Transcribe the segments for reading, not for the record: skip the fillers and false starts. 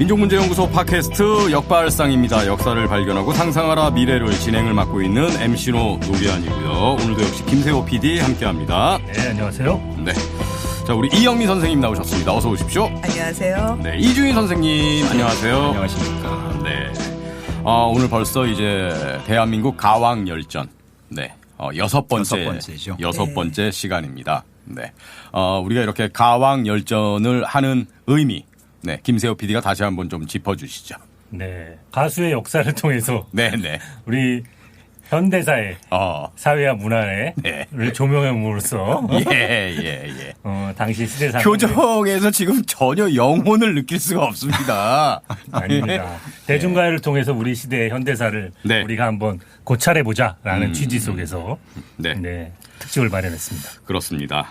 민족문제연구소 팟캐스트 역발상입니다. 역사를 발견하고 상상하라 미래를 진행을 맡고 있는 MC노 노기환이고요. 오늘도 역시 김세호 PD 함께합니다. 네, 안녕하세요. 네, 자 우리 이영미 선생님 나오셨습니다. 어서 오십시오. 안녕하세요. 네, 이주인 선생님 안녕하세요. 안녕하십니까. 네, 오늘 벌써 이제 대한민국 가왕열전 여섯 번째죠. 여섯 번째 시간입니다. 네, 우리가 이렇게 가왕열전을 하는 의미. 네, 김세호 PD가 다시 한번 좀 짚어주시죠. 네, 가수의 역사를 통해서 네네 우리 현대사의 사회와 문화를 조명함으로써 예. 당시 시대상 표정에서 지금 전혀 영혼을 느낄 수가 없습니다. 아닙니다. 대중가요를 통해서 우리 시대의 현대사를 우리가 한번 고찰해보자라는 취지 속에서 특집을 마련했습니다. 그렇습니다.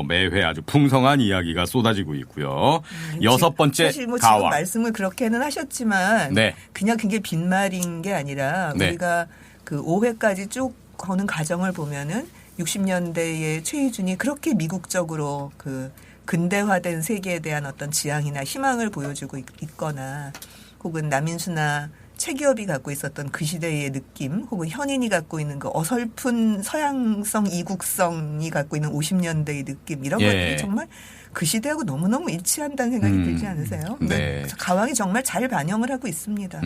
매회 아주 풍성한 이야기가 쏟아지고 있고요. 여섯 번째 사실 지금 가왕. 말씀을 그렇게는 하셨지만 그냥 그게 빈말인 게 아니라 우리가 그 5회까지 쭉 거는 과정을 보면은 60년대의 최희준이 그렇게 미국적으로 그 근대화된 세계에 대한 어떤 지향이나 희망을 보여주고 있거나 혹은 남인수나 최기업이 갖고 있었던 그 시대의 느낌 혹은 현인이 갖고 있는 그 어설픈 서양성 이국성이 갖고 있는 50년대의 느낌 이런 것들이 정말 그 시대하고 너무너무 일치한다는 생각이 들지 않으세요? 네. 그래서 가왕이 정말 잘 반영을 하고 있습니다.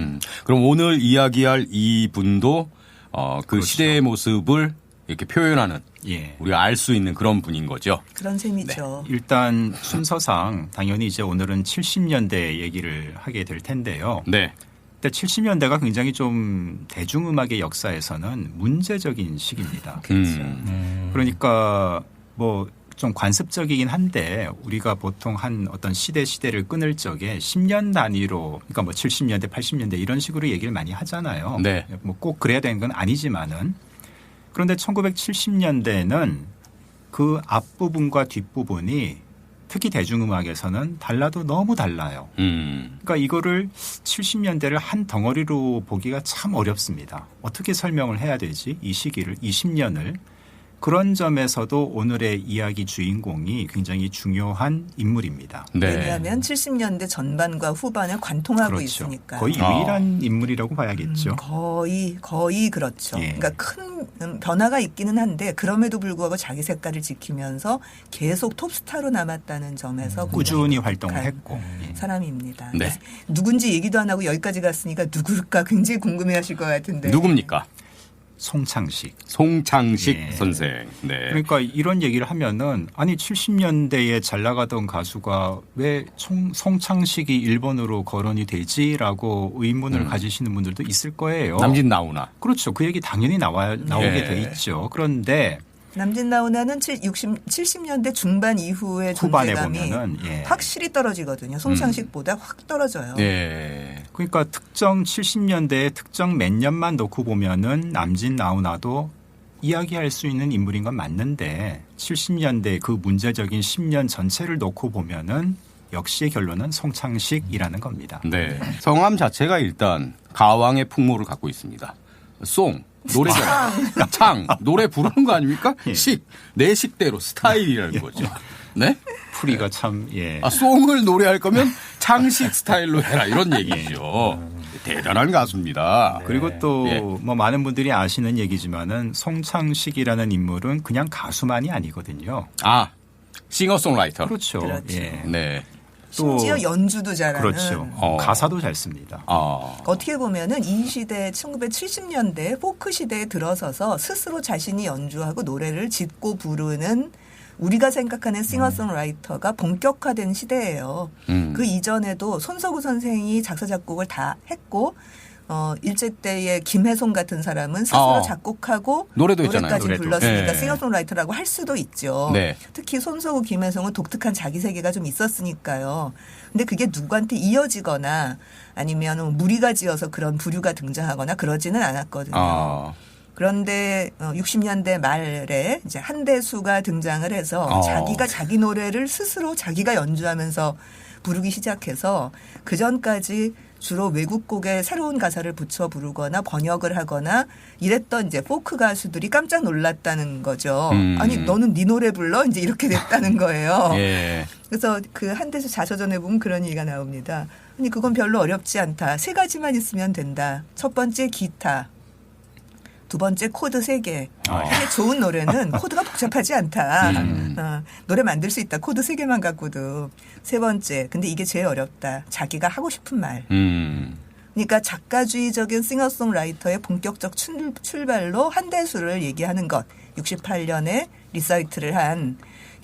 그럼 오늘 이야기할 이 분도 그 그렇죠. 시대의 모습을 이렇게 표현하는 우리가 알 수 있는 그런 분인 거죠. 그런 셈이죠. 네. 일단 순서상 당연히 이제 오늘은 70년대 얘기를 하게 될 텐데요. 네. 근데 70년대가 굉장히 좀 대중음악의 역사에서는 문제적인 시기입니다. 그러니까 뭐 좀 관습적이긴 한데 우리가 보통 한 어떤 시대를 끊을 적에 10년 단위로 그러니까 뭐 70년대, 80년대 이런 식으로 얘기를 많이 하잖아요. 네. 뭐 꼭 그래야 되는 건 아니지만은 그런데 1970년대에는 그 앞부분과 뒷부분이 특히 대중음악에서는 달라도 너무 달라요. 그러니까 이거를 70년대를 한 덩어리로 보기가 참 어렵습니다. 어떻게 설명을 해야 되지? 이 시기를, 이 10년을. 그런 점에서도 오늘의 이야기 주인공이 굉장히 중요한 인물입니다. 왜냐하면 70년대 전반과 후반을 관통하고 있으니까. 거의 유일한 인물이라고 봐야겠죠. 거의 그렇죠. 그러니까 큰 변화가 있기는 한데 그럼에도 불구하고 자기 색깔을 지키면서 계속 톱스타로 남았다는 점에서 꾸준히 활동을 했고. 사람입니다. 누군지 얘기도 안 하고 여기까지 갔으니까 누굴까 굉장히 궁금해하실 것 같은데. 누굽니까? 송창식 선생. 네. 그러니까 이런 얘기를 하면은 아니 70년대에 잘 나가던 가수가 왜 송창식이 일본으로 거론이 되지라고 의문을 가지시는 분들도 있을 거예요. 남진 나훈아. 그렇죠. 그 얘기 당연히 나오게 돼 있죠. 그런데 남진 나훈아는 70년대 중반 이후의 존재감이 확실히 떨어지거든요. 송창식보다 확 떨어져요. 그러니까 특정 70년대의 특정 몇 년만 놓고 보면은 남진 나훈아도 이야기할 수 있는 인물인 건 맞는데 70년대 그 문제적인 10년 전체를 놓고 보면은 역시의 결론은 송창식이라는 겁니다. 네. 성함 자체가 일단 가왕의 풍모를 갖고 있습니다. 노래잖아요. 창. 노래 부르는 거 아닙니까? 내 식대로 스타일이라는 거죠. 네? 풀이가 참, 송을 노래할 거면 창식 스타일로 해라. 이런 얘기죠. 대단한 가수입니다. 그리고 또 뭐 많은 분들이 아시는 얘기지만은 송창식이라는 인물은 그냥 가수만이 아니거든요. 싱어송라이터. 그렇죠. 네. 심지어 연주도 잘하는. 그렇죠. 가사도 잘 씁니다. 어떻게 보면은 이 시대 1970년대 포크 시대에 들어서서 스스로 자신이 연주하고 노래를 짓고 부르는 우리가 생각하는 싱어송라이터가 본격화된 시대예요. 그 이전에도 손석구 선생이 작사 작곡을 다 했고 일제 때의 김혜송 같은 사람은 스스로 작곡하고 노래까지 불렀으니까 싱어송라이터라고 할 수도 있죠. 특히 손석구 김혜송은 독특한 자기 세계가 좀 있었으니까요. 근데 그게 누구한테 이어지거나 아니면 무리가 지어서 그런 부류가 등장하거나 그러지는 않았거든요. 그런데 60년대 말에 이제 한대수가 등장을 해서 자기가 자기 노래를 스스로 자기가 연주하면서 부르기 시작해서 그 전까지 주로 외국 곡에 새로운 가사를 붙여 부르거나 번역을 하거나 이랬던 이제 포크 가수들이 깜짝 놀랐다는 거죠. 아니 너는 네 노래 불러? 이제 이렇게 됐다는 거예요. 예. 그래서 그 한대수 자서전에 보면 그런 얘기가 나옵니다. 아니 그건 별로 어렵지 않다. 3가지만 있으면 된다. 첫 번째 기타. 두 번째 코드 3개. 사실 좋은 노래는 코드가 복잡하지 않다. 노래 만들 수 있다. 코드 3개만 갖고도. 세 번째. 근데 이게 제일 어렵다. 자기가 하고 싶은 말. 그러니까 작가주의적인 싱어송라이터의 본격적 출발로 한대수를 얘기하는 것. 68년에 리사이트를 한.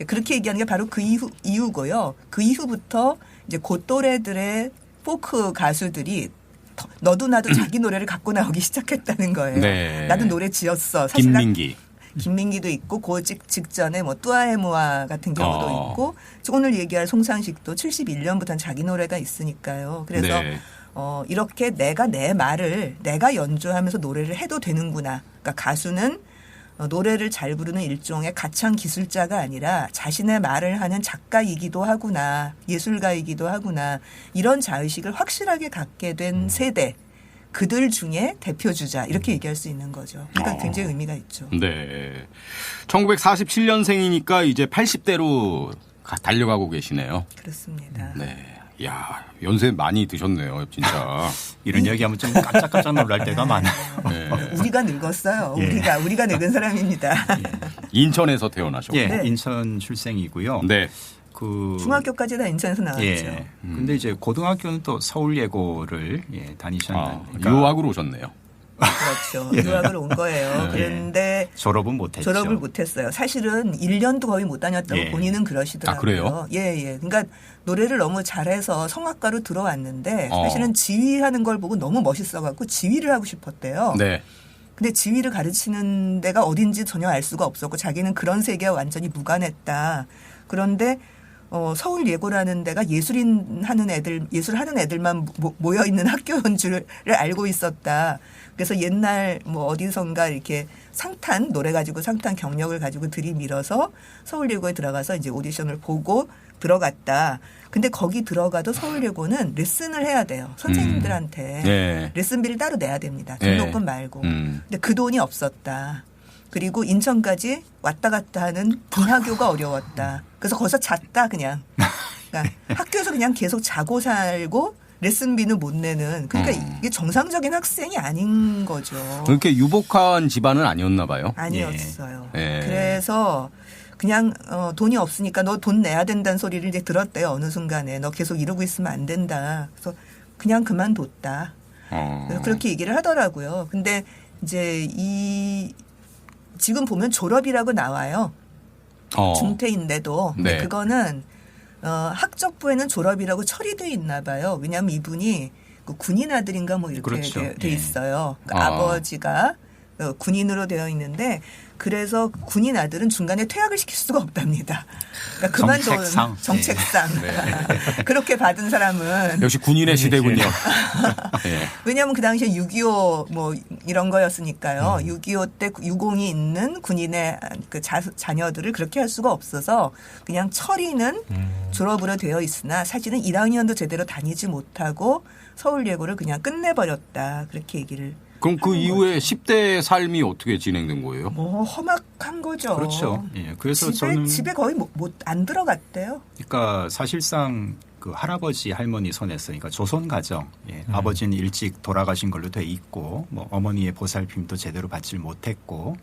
그렇게 얘기하는 게 바로 그 이후고요. 그 이후부터 이제 그 또래들의 포크 가수들이 너도 나도 자기 노래를 갖고 나오기 시작했다는 거예요. 네. 나도 노래 지었어. 사실 김민기도 있고 그 직전에 뭐 뚜아에모아 같은 경우도 있고 오늘 얘기할 송창식도 71년부터는 자기 노래가 있으니까요. 그래서 네. 이렇게 내가 내 말을 내가 연주하면서 노래를 해도 되는구나. 그러니까 가수는 노래를 잘 부르는 일종의 가창 기술자가 아니라 자신의 말을 하는 작가이기도 하구나. 예술가이기도 하구나. 이런 자의식을 확실하게 갖게 된 세대. 그들 중에 대표주자. 이렇게 얘기할 수 있는 거죠. 그러니까 굉장히 의미가 있죠. 네. 1947년생이니까 이제 80대로 달려가고 계시네요. 그렇습니다. 네. 야, 연세 많이 드셨네요, 진짜. 이런 이야기하면 좀 깜짝깜짝 놀랄 때가 많아요. 네. 우리가 늙었어요. 예. 우리가 늙은 사람입니다. 인천에서 태어나셨고. 예, 네. 인천 출생이고요. 네. 중학교까지 다 인천에서 나왔죠. 예. 근데 이제 고등학교는 또 서울예고를 다니셨는데. 그러니까 유학으로 오셨네요. 그렇죠. 유학을 온 거예요. 그런데 졸업은 못했죠. 졸업을 못했어요. 사실은 1년도 거의 못 다녔다고 본인은 그러시더라고요. 아, 그래요? 예. 그러니까 노래를 너무 잘해서 성악가로 들어왔는데 사실은 지휘하는 걸 보고 너무 멋있어갖고 지휘를 하고 싶었대요. 네. 근데 지휘를 가르치는 데가 어딘지 전혀 알 수가 없었고 자기는 그런 세계와 완전히 무관했다. 그런데 서울 예고라는 데가 예술하는 애들만 모여 있는 학교인 줄을 알고 있었다. 그래서 옛날 뭐 어디선가 이렇게 노래 가지고 상탄 경력을 가지고 들이밀어서 서울 예고에 들어가서 이제 오디션을 보고 들어갔다. 근데 거기 들어가도 서울 예고는 레슨을 해야 돼요. 선생님들한테. 네. 레슨비를 따로 내야 됩니다. 등록금 말고. 근데 그 돈이 없었다. 그리고 인천까지 왔다 갔다 하는 분하교가 어려웠다. 그래서 거기서 잤다 그냥. 그러니까 학교에서 그냥 계속 자고 살고 레슨비는 못 내는. 그러니까 이게 정상적인 학생이 아닌 거죠. 그렇게 유복한 집안은 아니었나 봐요. 아니었어요. 예. 그래서 그냥 돈이 없으니까 너 돈 내야 된다는 소리를 이제 들었대요. 어느 순간에. 너 계속 이러고 있으면 안 된다. 그래서 그냥 그만뒀다. 그래서 그렇게 얘기를 하더라고요. 근데 이제 지금 보면 졸업이라고 나와요. 중퇴인데도. 네. 근데 그거는 학적부에는 졸업이라고 처리돼 있나 봐요. 왜냐하면 이분이 그 군인 아들인가 뭐 이렇게 그렇죠. 돼 있어요. 그러니까 아버지가 군인으로 되어 있는데 그래서 군인 아들은 중간에 퇴학을 시킬 수가 없답니다. 그러니까 그만둔 정책상 그렇게 받은 사람은 역시 군인의 시대군요. 네. 왜냐하면 그 당시에 6.25 뭐 이런 거였으니까요. 6.25 때 유공이 있는 군인의 그 자녀들을 그렇게 할 수가 없어서 그냥 처리는 졸업으로 되어 있으나 사실은 1학년도 제대로 다니지 못하고 서울예고를 그냥 끝내버렸다. 그렇게 얘기를. 그럼 그 이후에 10대 삶이 어떻게 진행된 거예요? 뭐 험악한 거죠. 그렇죠. 예. 그래서 저는 집에 거의 안 들어갔대요. 그러니까 사실상 그 할아버지 할머니 손에서 그러니까 조선 가정. 아버지는 일찍 돌아가신 걸로 돼 있고 뭐 어머니의 보살핌도 제대로 받질 못했고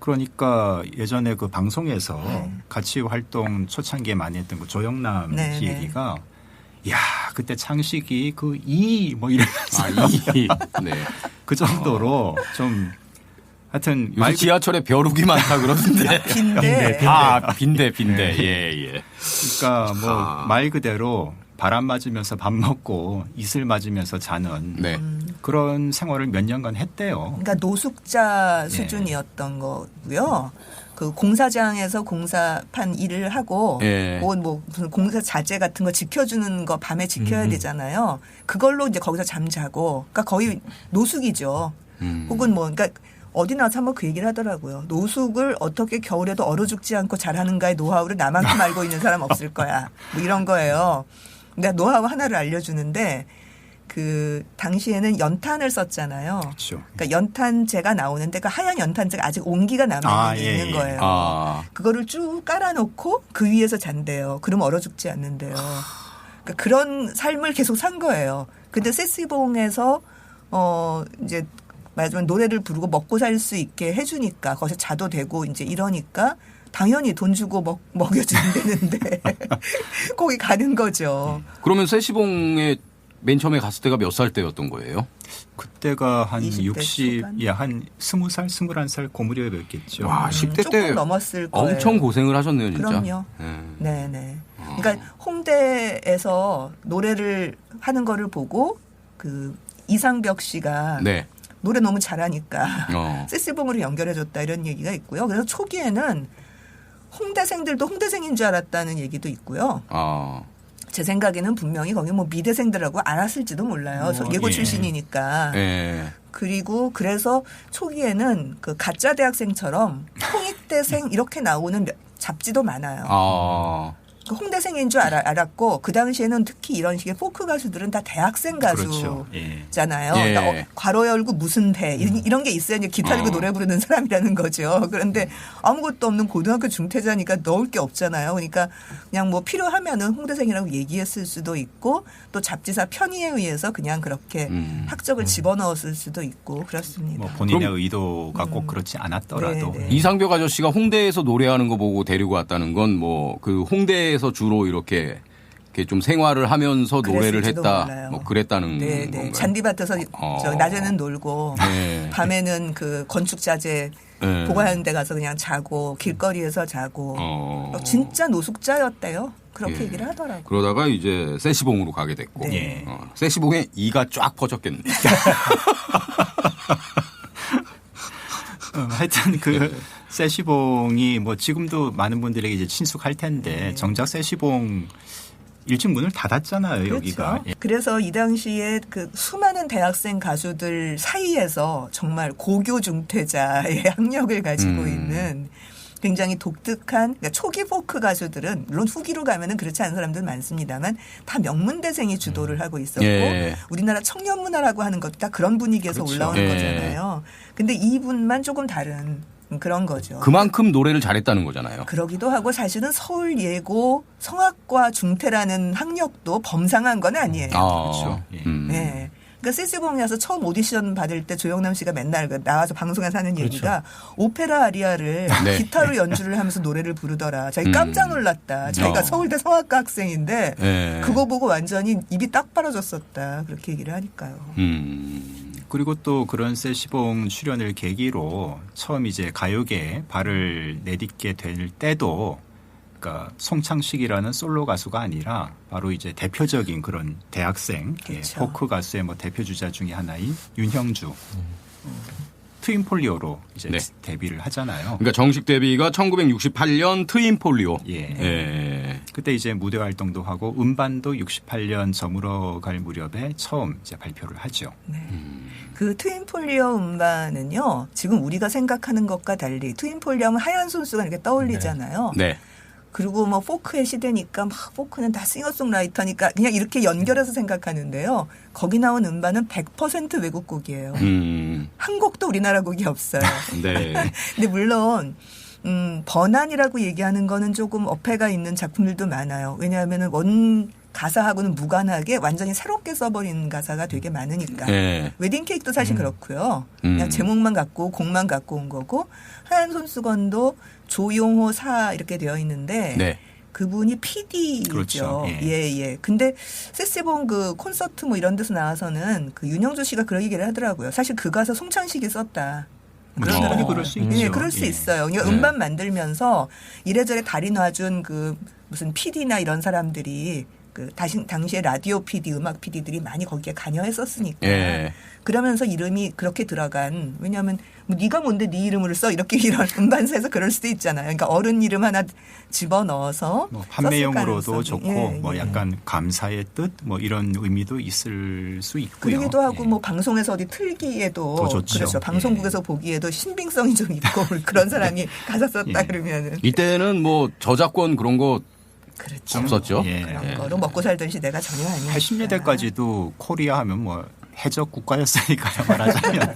그러니까 예전에 그 방송에서 같이 활동 초창기에 많이 했던 그 조영남 씨 얘기가 야 그때 창식이 그 뭐 이러면서 네. 그 정도로 좀 하여튼 요새 지하철에 벼룩이 많다 그러던데. 빈대. 빈대. 예. 그러니까 뭐 말 그대로 바람 맞으면서 밥 먹고 이슬 맞으면서 자는 그런 생활을 몇 년간 했대요. 그러니까 노숙자 수준이었던 거고요. 그 공사장에서 공사판 일을 하고 뭐 무슨 공사 자재 같은 거 지켜주는 거 밤에 지켜야 되잖아요. 그걸로 이제 거기서 잠자고, 그러니까 거의 노숙이죠. 혹은 뭐 그러니까 어디 나서 한번 그 얘기를 하더라고요. 노숙을 어떻게 겨울에도 얼어 죽지 않고 잘하는가의 노하우를 나만큼 알고 있는 사람 없을 거야. 뭐 이런 거예요. 내가 노하우 하나를 알려주는데. 그 당시에는 연탄을 썼잖아요. 그렇죠. 그러니까 연탄재가 나오는데 그 하얀 연탄재가 아직 온기가 남아 있는 거예요. 그거를 쭉 깔아놓고 그 위에서 잔대요. 그러면 얼어 죽지 않는데요. 그러니까 그런 삶을 계속 산 거예요. 근데 세시봉에서 이제 말하자면 노래를 부르고 먹고 살 수 있게 해주니까 거기서 자도 되고 이제 이러니까 당연히 돈 주고 먹여준다는데 거기 가는 거죠. 그러면 세시봉에 맨 처음에 갔을 때가 몇 살 때였던 거예요? 그때가 한 60, 한 20살, 21살 고무렵이었겠죠. 와, 10대 때 조금 넘었을 거예요. 엄청 고생을 하셨네요, 진짜. 그럼요. 네네. 그러니까 홍대에서 노래를 하는 거를 보고 그 이상벽 씨가 네. 노래 너무 잘하니까 세시봉으로 연결해줬다 이런 얘기가 있고요. 그래서 초기에는 홍대생들도 홍대생인 줄 알았다는 얘기도 있고요. 제 생각에는 분명히 거기 뭐 미대생들하고 알았을지도 몰라요. 예고 출신이니까. 그리고 그래서 초기에는 그 가짜 대학생처럼 홍익대생 이렇게 나오는 잡지도 많아요. 그 홍대생인 줄 알았고 그 당시에는 특히 이런 식의 포크 가수들은 다 대학생 가수잖아요. 그렇죠. 그러니까 괄호 열고 무슨 대 이런 게 있어야 이제 기타 들고 노래 부르는 사람이라는 거죠. 그런데 아무것도 없는 고등학교 중퇴자니까 넣을 게 없잖아요. 그러니까 그냥 뭐 필요하면은 홍대생이라고 얘기했을 수도 있고 또 잡지사 편의에 의해서 그냥 그렇게 학적을 집어넣었을 수도 있고 그렇습니다. 뭐 본인의 의도가 꼭 그렇지 않았더라도 이상벽 아저씨가 홍대에서 노래하는 거 보고 데리고 왔다는 건 뭐 그 홍대에서 주로 이렇게 좀 생활을 하면서 노래를 했다, 몰라요. 뭐 그랬다는 건가요? 잔디밭에서 낮에는 놀고 밤에는 그 건축 자재 보관하는 데 가서 그냥 자고 길거리에서 자고 진짜 노숙자였대요. 그렇게 얘기를 하더라고요. 그러다가 이제 세시봉으로 가게 됐고 세시봉에 이가 쫙 퍼졌겠네. 하여튼 그 세시봉이 뭐 지금도 많은 분들에게 이제 친숙할 텐데 정작 세시봉 일찍 문을 닫았잖아요. 그렇죠. 여기가. 그래서 이 당시에 그 수많은 대학생 가수들 사이에서 정말 고교 중퇴자의 학력을 가지고 있는 굉장히 독특한 그러니까 초기 포크 가수들은 물론 후기로 가면은 그렇지 않은 사람들 많습니다만 다 명문대생이 주도를 하고 있었고 우리나라 청년문화라고 하는 것도 다 그런 분위기에서 그렇죠. 올라오는 거잖아요. 근데 이분만 조금 다른 그런 거죠. 그만큼 노래를 잘했다는 거잖아요. 그러기도 하고 사실은 서울예고 성악과 중퇴라는 학력도 범상한 건 아니에요. 그렇죠. 네. 그러니까 세시봉에 와서 처음 오디션 받을 때 조영남 씨가 맨날 나와서 방송에서 하는 얘기가 오페라 아리아를 기타로 연주를 하면서 노래를 부르더라. 자기 깜짝 놀랐다. 자기가 서울대 성악과 학생인데 그거 보고 완전히 입이 딱 벌어졌었다. 그렇게 얘기를 하니까요. 그리고 또 그런 세시봉 출연을 계기로 처음 이제 가요계에 발을 내딛게 될 때도 그러니까 송창식이라는 솔로 가수가 아니라 바로 이제 대표적인 그런 대학생 그렇죠. 포크 가수의 뭐 대표 주자 중에 하나인 윤형주 트윈폴리오로 이제 데뷔를 하잖아요. 그러니까 정식 데뷔가 1968년 트윈폴리오. 그때 이제 무대 활동도 하고 음반도 68년 저물어 갈 무렵에 처음 이제 발표를 하죠. 그 트윈폴리오 음반은요. 지금 우리가 생각하는 것과 달리 트윈폴리오 하면 하얀 손수가 이렇게 떠올리잖아요. 그리고 뭐 포크의 시대니까 막 포크는 다 싱어송라이터니까 그냥 이렇게 연결해서 생각하는데요. 거기 나온 음반은 100% 외국곡이에요. 한 곡도 우리나라 곡이 없어요. 근데 물론 번안이라고 얘기하는 거는 조금 어폐가 있는 작품들도 많아요. 왜냐하면 원 가사하고는 무관하게 완전히 새롭게 써버린 가사가 되게 많으니까. 웨딩 케이크도 사실 그렇고요. 그냥 제목만 갖고 곡만 갖고 온 거고 하얀 손수건도 조용호 사 이렇게 되어 있는데 그분이 PD죠. 그렇죠. 근데 세시봉 그 콘서트 뭐 이런 데서 나와서는 그 윤형주 씨가 그런 얘기를 하더라고요. 사실 그 가사 송창식이 썼다. 충분히 그럴 수 있죠. 그럴 수 있어요. 그러니까 음반 만들면서 이래저래 다리 놔준 그 무슨 PD나 이런 사람들이 그 당시에 라디오 PD, 음악 PD들이 많이 거기에 관여했었으니까 그러면서 이름이 그렇게 들어간 왜냐하면 뭐 네가 뭔데 네 이름을 써 이렇게 이런 음반사에서 그럴 수도 있잖아요. 그러니까 어른 이름 하나 집어넣어서 뭐 판매용으로도 좋고 뭐 약간 감사의 뜻 뭐 이런 의미도 있을 수 있고요. 그러기도 하고 뭐 방송에서 어디 틀기에도 그렇죠. 방송국에서 보기에도 신빙성이 좀 있고 그런 사람이 가사 썼다 그러면은 이때는 뭐 저작권 그런 거 없었죠. 그런 거로 먹고 살던 시대가 전혀 아니에요. 80년대까지도 코리아 하면 뭐 해적 국가였으니까요, 말하자면.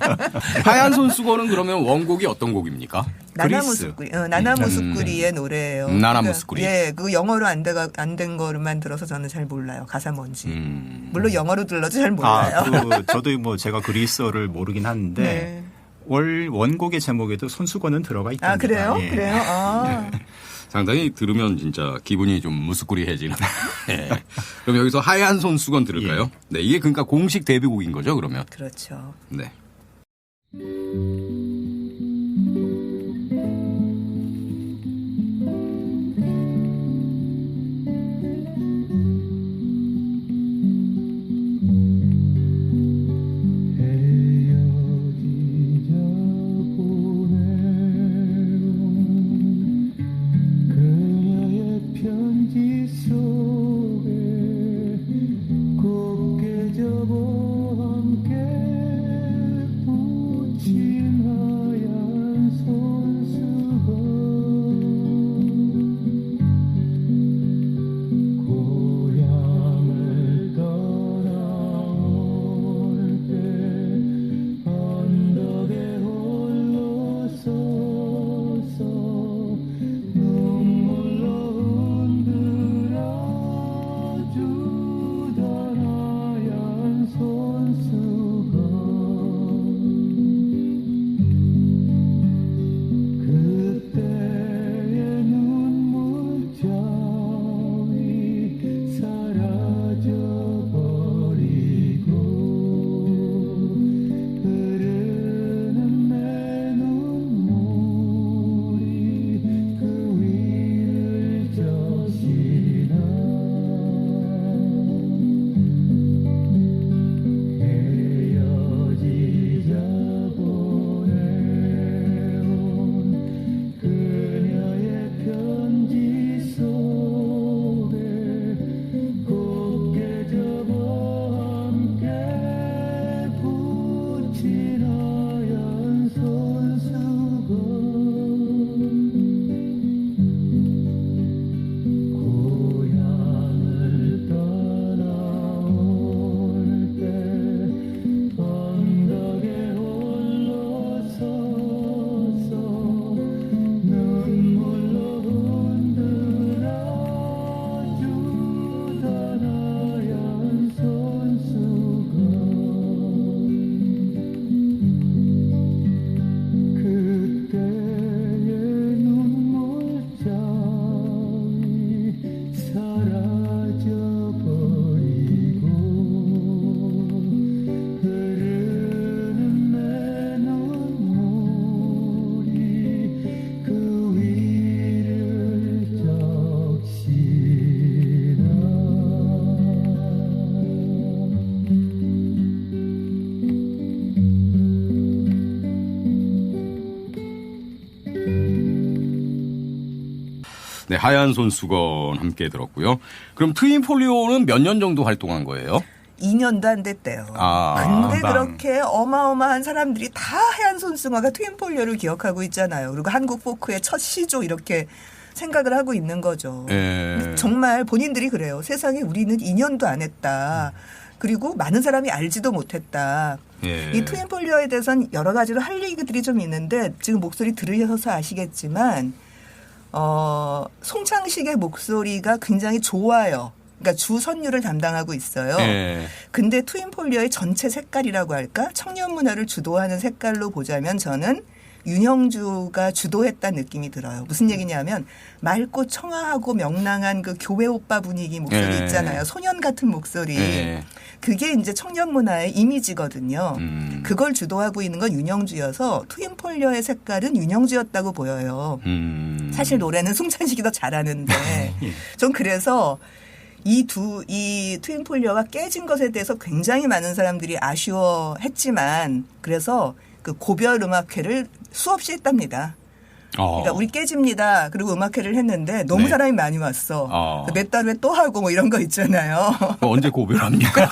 하얀 손수건은 그러면 원곡이 어떤 곡입니까? 나나무스꾸리의 노래예요. 나나무스꾸리. 예, 그 영어로 안 된 거만 들어서 저는 잘 몰라요. 가사 뭔지. 물론 영어로 들러도 잘 몰라요. 저도 뭐 제가 그리스어를 모르긴 하는데 네. 원곡의 제목에도 손수건은 들어가 있답니다. 아, 그래요? 예. 그래요? 아. 상당히 들으면 진짜 기분이 좀 무스꾸리해지는. 네. 그럼 여기서 하얀 손수건 들을까요? 예. 네, 이게 그러니까 공식 데뷔곡인 거죠, 그러면? 그렇죠. 네. 네, 하얀 손수건 함께 들었고요. 그럼 트윈폴리오는 몇 년 정도 활동한 거예요? 2년도 안 됐대요. 근데 그렇게 어마어마한 사람들이 다 하얀 손수건과 트윈폴리오를 기억하고 있잖아요. 그리고 한국 포크의 첫 시조 이렇게 생각을 하고 있는 거죠. 정말 본인들이 그래요. 세상에 우리는 2년도 안 했다. 그리고 많은 사람이 알지도 못했다. 이 트윈폴리오에 대해서는 여러 가지로 할 얘기들이 좀 있는데 지금 목소리 들으셔서 아시겠지만 송창식의 목소리가 굉장히 좋아요. 그러니까 주 선율을 담당하고 있어요. 근데 트윈폴리오의 전체 색깔이라고 할까? 청년 문화를 주도하는 색깔로 보자면 저는 윤형주가 주도했다는 느낌이 들어요. 무슨 얘기냐면 맑고 청아하고 명랑한 그 교회 오빠 분위기 목소리 있잖아요. 소년 같은 목소리. 그게 이제 청년 문화의 이미지거든요. 그걸 주도하고 있는 건 윤형주여서 트윈폴리오의 색깔은 윤형주였다고 보여요. 사실 노래는 송창식이 더 잘하는데 전 그래서 이 트윈폴리오가 깨진 것에 대해서 굉장히 많은 사람들이 아쉬워했지만 그래서 그 고별 음악회를 수없이 했답니다. 그러니까 우리 깨집니다. 그리고 음악회를 했는데 너무 사람이 많이 왔어. 몇 달 후에 또 하고 뭐 이런 거 있잖아요. 언제 고별합니까?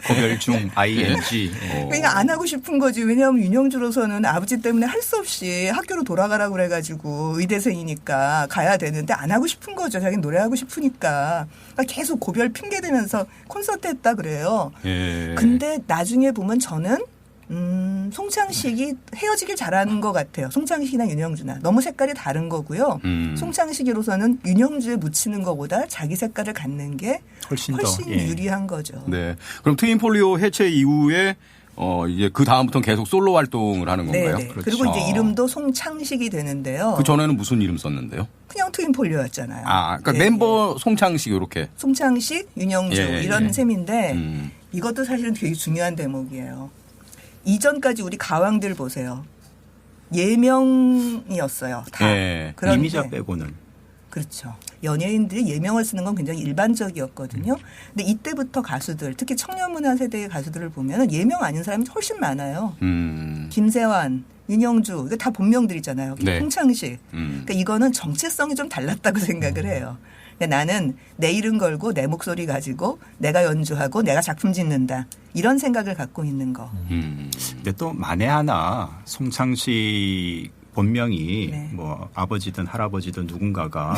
고별중 ing. 그러니까 안 하고 싶은 거지. 왜냐하면 윤영주로서는 아버지 때문에 할 수 없이 학교로 돌아가라고 그래가지고 의대생이니까 가야 되는데 안 하고 싶은 거죠. 자기는 노래하고 싶으니까. 그러니까 계속 고별 핑계 대면서 콘서트 했다 그래요. 예. 근데 나중에 보면 저는 송창식이 헤어지길 잘하는 것 같아요. 송창식이나 윤영주나. 너무 색깔이 다른 거고요. 송창식으로서는 윤영주에 묻히는 것보다 자기 색깔을 갖는 게 훨씬 유리한 거죠. 네. 그럼 트윈폴리오 해체 이후에 이제 그 다음부터는 계속 솔로 활동을 하는 건가요? 네네. 그렇죠. 그리고 이제 이름도 송창식이 되는데요. 그 전에는 무슨 이름 썼는데요? 그냥 트윈폴리오였잖아요. 아, 그러니까 멤버 송창식 이렇게. 송창식, 윤영주 이런 셈인데 이것도 사실은 되게 중요한 대목이에요. 이전까지 우리 가왕들 보세요. 예명이었어요. 다. 그런데 이미자 빼고는. 그렇죠. 연예인들이 예명을 쓰는 건 굉장히 일반적이었거든요. 근데 이때부터 가수들, 특히 청년문화 세대의 가수들을 보면 예명 아닌 사람이 훨씬 많아요. 김세환, 윤영주, 이거 다 본명들이잖아요. 네. 송창식. 그러니까 이거는 정체성이 좀 달랐다고 생각을 해요. 그러니까 나는 내 이름 걸고 내 목소리 가지고 내가 연주하고 내가 작품 짓는다. 이런 생각을 갖고 있는 거. 근데 또 만에 하나 송창식 본명이 뭐 아버지든 할아버지든 누군가가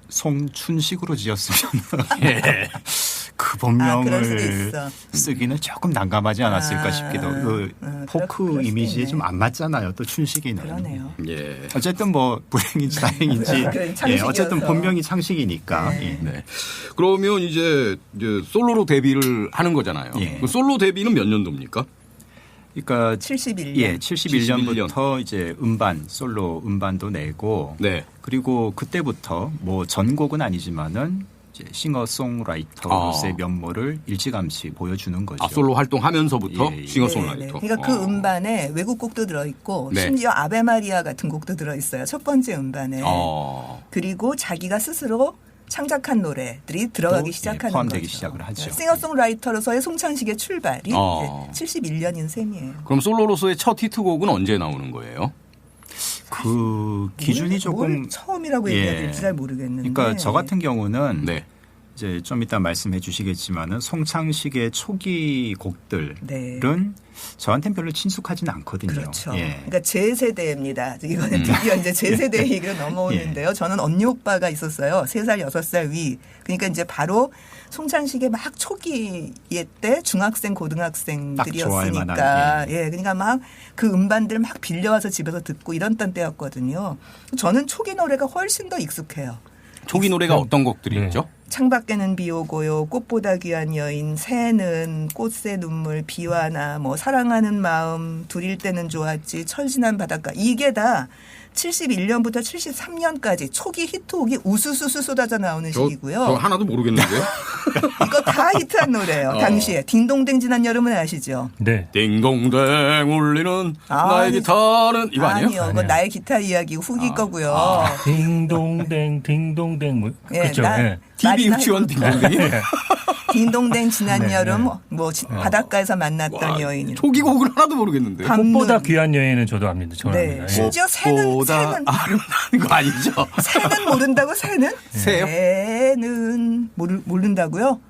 송춘식으로 지었으면 그 본명을 쓰기는 조금 난감하지 않았을까 싶기도. 그 포크 이미지에 좀 안 맞잖아요. 또 춘식이는. 그러네요. 예. 어쨌든 뭐 불행인지 다행인지 어쨌든 본명이 창식이니까. 네. 그러면 이제 솔로로 데뷔를 하는 거잖아요. 그 솔로 데뷔는 몇 년도입니까? 그러니까 71년. 예, 71년부터 이제 솔로 음반도 내고 그리고 그때부터 뭐 전곡은 아니지만은 이제 싱어송라이터로서의 면모를 일찌감치 보여주는 거죠. 아, 솔로 활동하면서부터 싱어송라이터. 그러니까 그 음반에 외국곡도 들어있고 심지어 아베마리아 같은 곡도 들어있어요. 첫 번째 음반에. 그리고 자기가 스스로 창작한 노래들이 들어가기 시작하는 포함되기 거죠. 시작을 하죠. 싱어송라이터로서의 송창식의 출발이 71년인 셈이에요. 그럼 솔로로서의 첫 히트곡은 언제 나오는 거예요? 그 기준이 조금 처음이라고 얘기해야 될지 잘 모르겠는데. 그러니까 저 같은 경우는 이제 좀 이따 말씀해 주시겠지만은 송창식의 초기 곡들은 저한테는 별로 친숙하진 않거든요. 그렇죠. 그러니까 제 세대입니다. 이거는 드디어 이제 제 세대 얘기로 넘어오는데요. 저는 언니 오빠가 있었어요. 3살, 6살 위. 그러니까 이제 바로 송창식의 막 초기에 때 중학생, 고등학생들이었으니까. 그러니까 막 그 음반들 막 빌려와서 집에서 듣고 이랬던 때였거든요. 저는 초기 노래가 훨씬 더 익숙해요. 초기 노래가 어떤 곡들이었죠? 창밖에는 비 오고요. 꽃보다 귀한 여인, 새는, 꽃새 눈물, 비와 나, 뭐 사랑하는 마음, 둘일 때는 좋았지, 철진한 바닷가. 이게 다 71년부터 73년까지 초기 히트곡이 우수수수 쏟아져 나오는 시기고요. 저 하나도 모르겠는데요. 이거 다 히트한 노래예요. 당시에. 딩동댕 지난 여름은 아시죠? 네. 딩동댕 울리는 나의 기타는 이거 아니에요? 아니요. 그건 나의 기타 이야기 후기 거고요. 딩동댕 딩동댕 뭐 그렇죠. TV 유치원 딩동댕이? 딩동댕 지난 여름 뭐 바닷가에서 만났던 여인. 초기 곡을 하나도 모르겠는데. 꽃보다 귀한 여인은 저도 압니다. 네. 심지어 새는 아름다운 거 아니죠? 새는 모른다고 새는? 새요? 새는 모른다고요?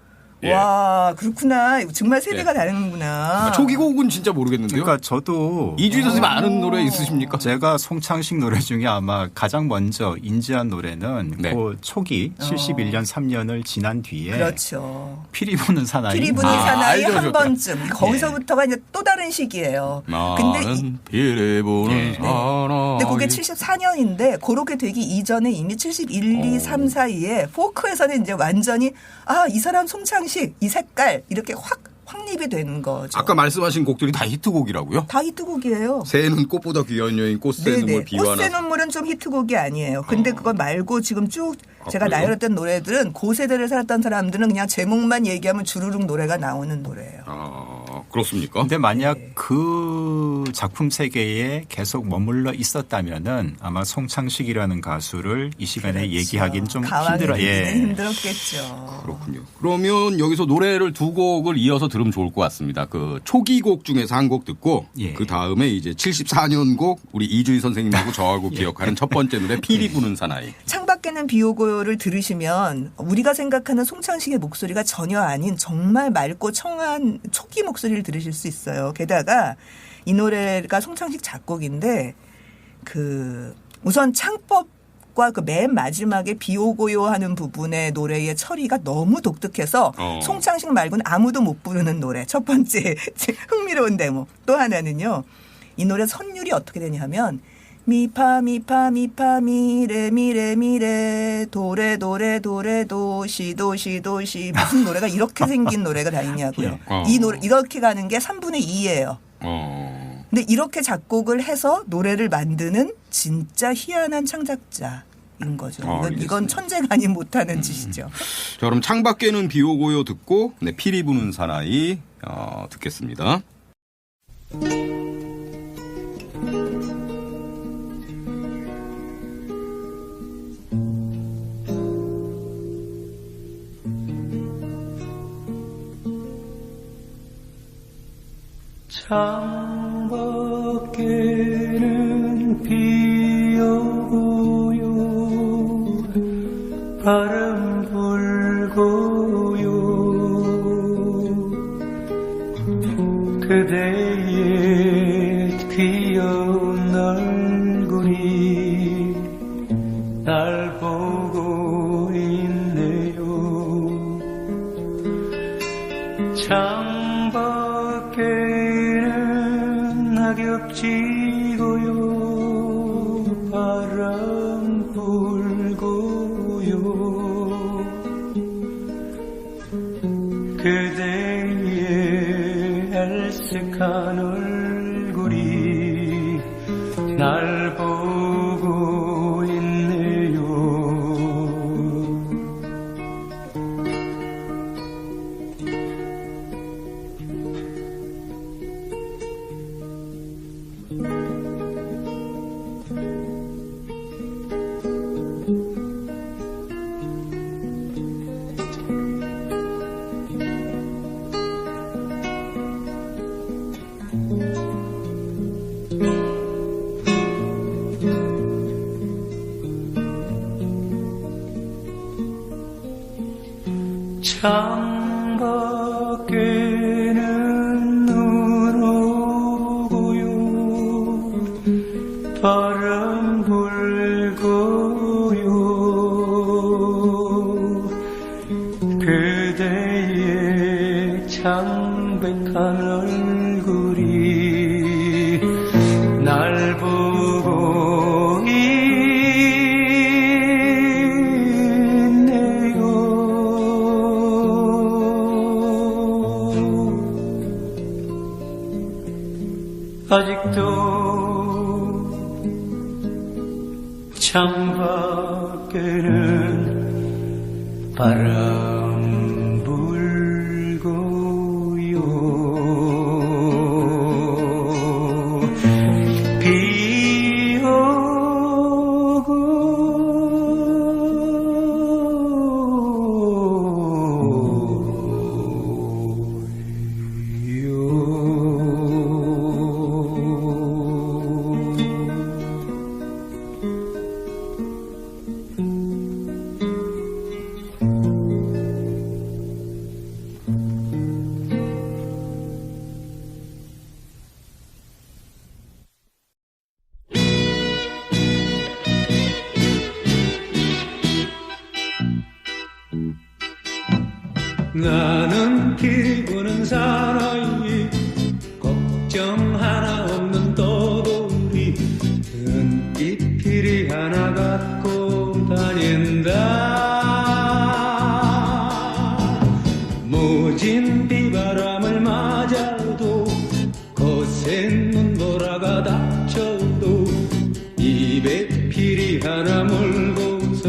와, 그렇구나. 정말 세대가 다르구나. 초기 곡은 진짜 모르겠는데요. 그러니까 저도 이주희 선생님 아는 노래 있으십니까? 제가 송창식 노래 중에 아마 가장 먼저 인지한 노래는 그 초기 71년 3년을 지난 뒤에 그렇죠. 피리 부는 사나이. 피리 부는 사나이 한 번쯤. 거기서부터가 이제 또 다른 시기예요. 근데 피리 부는 사나이. 근데 그게 74년인데 그렇게 되기 이전에 이미 71, 2, 3 사이에 포크에서는 이제 완전히 이 사람 송창식 이 색깔 이렇게 확립이 되는 거죠. 아까 말씀하신 곡들이 다 히트곡이라고요? 다 히트곡이에요. 새는 꽃보다 귀한 여인, 꽃새 눈물, 비와 나. 꽃새 눈물은 좀 히트곡이 아니에요. 근데 그거 말고 지금 쭉 제가 나열했던 노래들은 그 세대를 살았던 사람들은 그냥 제목만 얘기하면 주르륵 노래가 나오는 노래예요. 그렇습니까? 근데 만약 그 작품 세계에 계속 머물러 있었다면은 아마 송창식이라는 가수를 이 시간에 얘기하기는 좀 힘들었겠죠. 그렇군요. 그러면 여기서 노래를 두 곡을 이어서 들으면 좋을 것 같습니다. 그 초기 곡 중에서 한 곡 듣고 그 다음에 이제 74년 곡 우리 이주희 선생님하고 저하고 기억하는 첫 번째 노래 피리 부는 사나이. 창밖에는 비 오고요를 들으시면 우리가 생각하는 송창식의 목소리가 전혀 아닌 정말 맑고 청한 초기 목소리를 들으실 수 있어요. 게다가 이 노래가 송창식 작곡인데 우선 창법과 그 맨 마지막에 비 오고요 하는 부분의 노래의 처리가 너무 독특해서 송창식 말고는 아무도 못 부르는 노래. 첫 번째 흥미로운 데모. 또 하나는요. 이 노래 선율이 어떻게 되냐 하면 미파 미파 미파 미레 미레 미레 도레 도레 도레 도시 도시 도시 무슨 노래가 이렇게 생긴 노래가 다 있냐고요. 이 노래 이렇게 가는 게 3분의 2예요. 근데 이렇게 작곡을 해서 노래를 만드는 진짜 희한한 창작자인 거죠. 이건 천재가 아닌 못하는 짓이죠. 자, 그럼 창밖에는 비 오고요 듣고 피리 부는 사나이 듣겠습니다. 창밖에는 비 오고요 바람 불고요 그대의 귀여운 얼굴이 날 보고 있네요. 창밖에는 낙엽 지고요 바람 불고요 그대의 알색한 얼굴이 날 보고 있네요. 창밖에는 눈 오고요 바람 불고요 그대의 창백한 얼굴이 날 보고 아직도 창밖에는 바람 불고요 비 나는 길 보는 사나이 걱정 하나 없는 떠돌이 은빛 피리 하나 갖고 다닌다. 모진 비바람을 맞아도 거센 눈보라가 닥쳐도 입에 피리 하나 물고서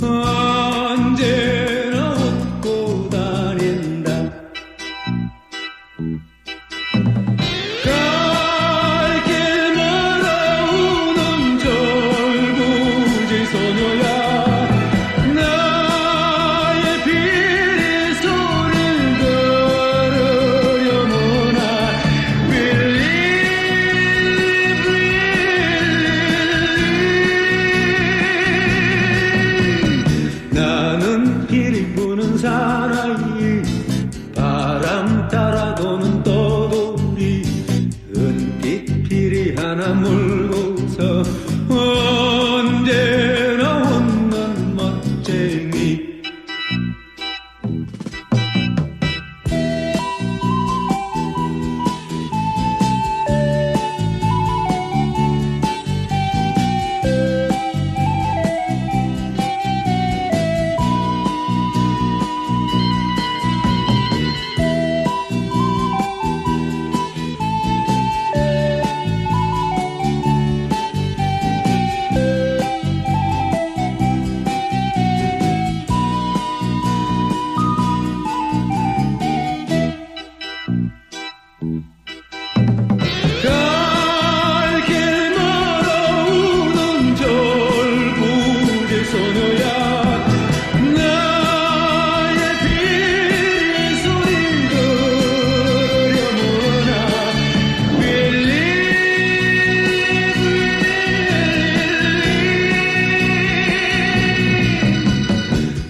언제나 웃고 다닌다. 사나이 바람 따라 도는 떠돌이 은빛 피리 하나 물고서 언제나 웃는 멋쟁이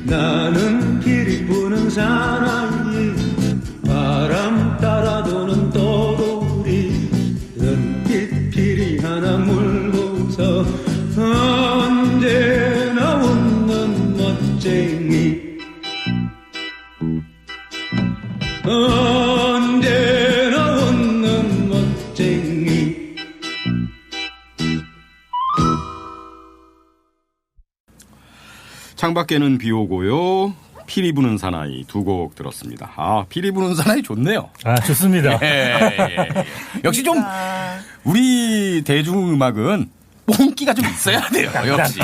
나는 피리 부는 사나이 바람 따라 도는 떠돌이 은빛 피리 하나 물고서 언제나 웃는 멋쟁이 언제나 웃는 멋쟁이 창밖에는 비 오고요. 피리 부는 사나이 두 곡 들었습니다. 아, 피리 부는 사나이 좋네요. 아, 좋습니다. 예. 역시 좀 우리 대중음악은 뽕기가 좀 있어야 돼요. 역시.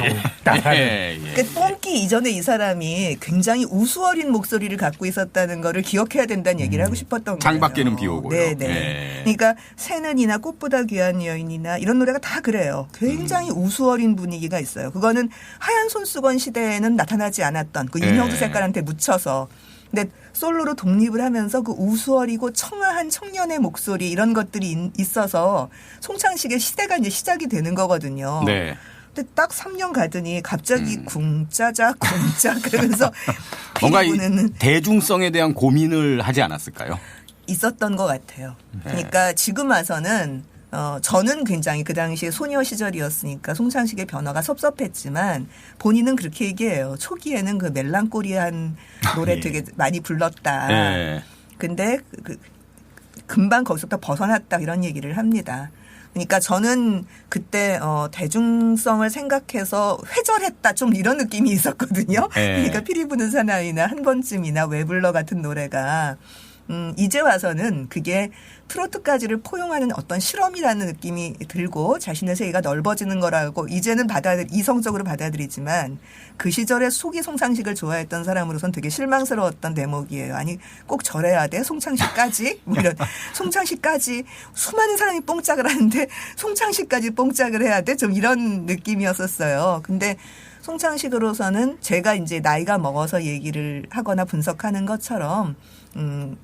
뽕기 이전에 이 사람이 굉장히 우수어린 목소리를 갖고 있었다는 거를 기억해야 된다는 얘기를 하고 싶었던 거예요. 창밖에는 비 오고요. 네네. 예. 그러니까 새는이나 꽃보다 귀한 여인이나 이런 노래가 다 그래요. 굉장히 우수어린 분위기가 있어요. 그거는 하얀 손수건 시대에는 나타나지 않았던 그 윤형수 색깔한테 묻혀서. 근데 솔로로 독립을 하면서 그 우수어리고 청아한 청년의 목소리 이런 것들이 있어서 송창식의 시대가 이제 시작이 되는 거거든요. 네. 근데 딱 3년 가더니 갑자기 궁짜자 그러면서 뭔가 이 대중성에 대한 고민을 하지 않았을까요? 있었던 것 같아요. 그러니까 지금 와서는 저는 굉장히 그 당시에 소녀 시절이었으니까 송창식의 변화가 섭섭했지만 본인은 그렇게 얘기해요. 초기에는 그 멜랑콜리한 노래 되게 많이 불렀다. 근데 금방 거기서부터 벗어났다 이런 얘기를 합니다. 그러니까 저는 그때 대중성을 생각해서 회절했다 좀 이런 느낌이 있었거든요. 그러니까 피리 부는 사나이나 한 번쯤이나 왜 불러 같은 노래가 이제 와서는 그게 트로트까지를 포용하는 어떤 실험이라는 느낌이 들고 자신의 세계가 넓어지는 거라고 이제는 이성적으로 받아들이지만 그 시절에 속이 송창식을 좋아했던 사람으로선 되게 실망스러웠던 대목이에요. 아니 꼭 저래야 돼? 송창식까지? 뭐 이런 송창식까지 수많은 사람이 뽕짝을 하는데 송창식까지 뽕짝을 해야 돼? 좀 이런 느낌이었었어요. 근데 송창식으로서는 제가 이제 나이가 먹어서 얘기를 하거나 분석하는 것처럼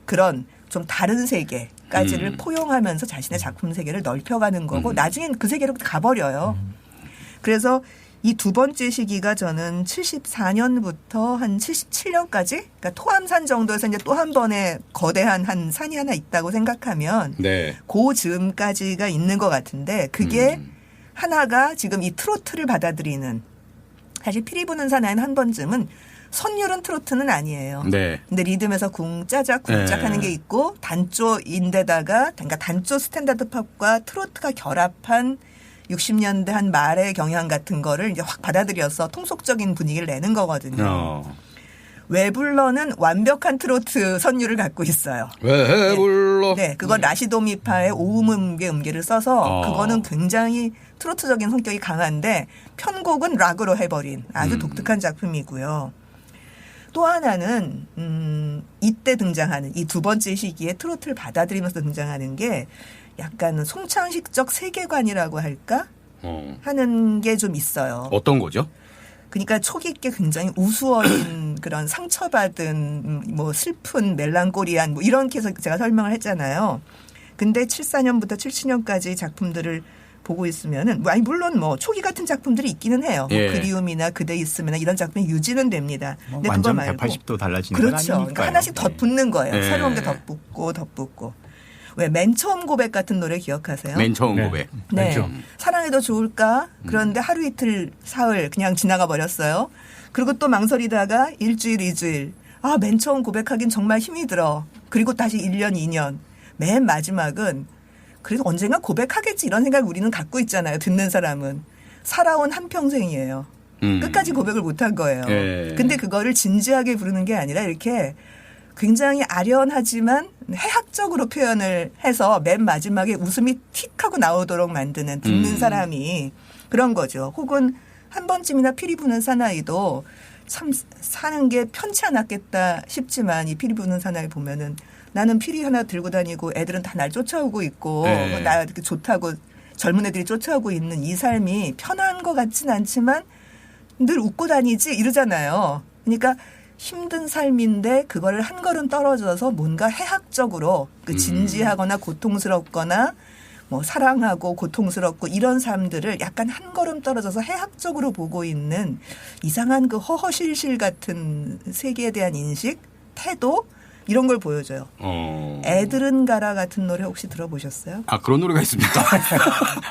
그런 좀 다른 세계까지를 포용하면서 자신의 작품 세계를 넓혀가는 거고 나중엔 그 세계로 가버려요. 그래서 이 두 번째 시기가 저는 74년부터 한 77년까지 그러니까 토암산 정도에서 이제 또 한 번의 거대한 한 산이 하나 있다고 생각하면 그 즈음까지가 있는 것 같은데 그게 하나가 지금 이 트로트를 받아들이는 사실 피리 부는 사나이는 한 번쯤은 선율은 트로트는 아니에요. 근데 리듬에서 궁짜작 하는 게 있고 단조인데다가 그러니까 단조 스탠다드 팝과 트로트가 결합한 60년대 한 말의 경향 같은 거를 이제 확 받아들여서 통속적인 분위기를 내는 거거든요. 왜 불러는 완벽한 트로트 선율을 갖고 있어요. 왜 불러? 네, 그건 라시도미파의 오음음계를 써서 그거는 굉장히 트로트적인 성격이 강한데 편곡은 락으로 해버린 아주 독특한 작품이고요. 또 하나는 이때 등장하는 이 두 번째 시기에 트로트를 받아들이면서 등장하는 게 약간 송창식적 세계관이라고 할까 하는 게 좀 있어요. 어떤 거죠? 그러니까 촉 있게 굉장히 우수어린 그런 상처받은 뭐 슬픈 멜랑콜리한 뭐 이렇게 해서 제가 설명을 했잖아요. 근데 74년부터 77년까지 작품들을 보고 있으면은 아니 물론 뭐 초기 같은 작품들이 있기는 해요. 예. 뭐 그리움이나 그대 있음이나 이런 작품이 유지는 됩니다. 근데 완전 180도 달라지는 건 그렇죠. 아니니까요. 그러니까 하나씩 덧붙는 거예요. 예. 새로운 게 덧붙고. 왜 맨 처음 고백 같은 노래 기억하세요? 맨 처음 네. 고백. 네. 그렇죠. 사랑해도 좋을까? 그런데 하루 이틀 사흘 그냥 지나가 버렸어요. 그리고 또 망설이다가 일주일, 2주일. 아, 맨 처음 고백하긴 정말 힘이 들어. 그리고 다시 1년, 2년. 맨 마지막은 그래도 언젠가 고백하겠지 이런 생각을 우리는 갖고 있잖아요. 듣는 사람은. 살아온 한평생이에요. 끝까지 고백을 못한 거예요. 예. 근데 그거를 진지하게 부르는 게 아니라 이렇게 굉장히 아련하지만 해학적으로 표현을 해서 맨 마지막에 웃음이 틱 하고 나오도록 만드는 듣는 사람이 그런 거죠. 혹은 한 번쯤이나 피리 부는 사나이도 참 사는 게 편치 않았겠다 싶지만 이 피리 부는 사나이 보면은 나는 피리 하나 들고 다니고 애들은 다 날 쫓아오고 있고 네. 나 이렇게 좋다고 젊은 애들이 쫓아오고 있는 이 삶이 편한 것 같진 않지만 늘 웃고 다니지 이러잖아요. 그러니까 힘든 삶인데 그거를 한 걸음 떨어져서 뭔가 해학적으로 그 진지하거나 고통스럽거나 뭐 사랑하고 고통스럽고 이런 삶들을 약간 한 걸음 떨어져서 해학적으로 보고 있는 이상한 그 허허실실 같은 세계에 대한 인식, 태도 이런 걸 보여줘요. 애들은 가라 같은 노래 혹시 들어보셨어요? 아, 그런 노래가 있습니까?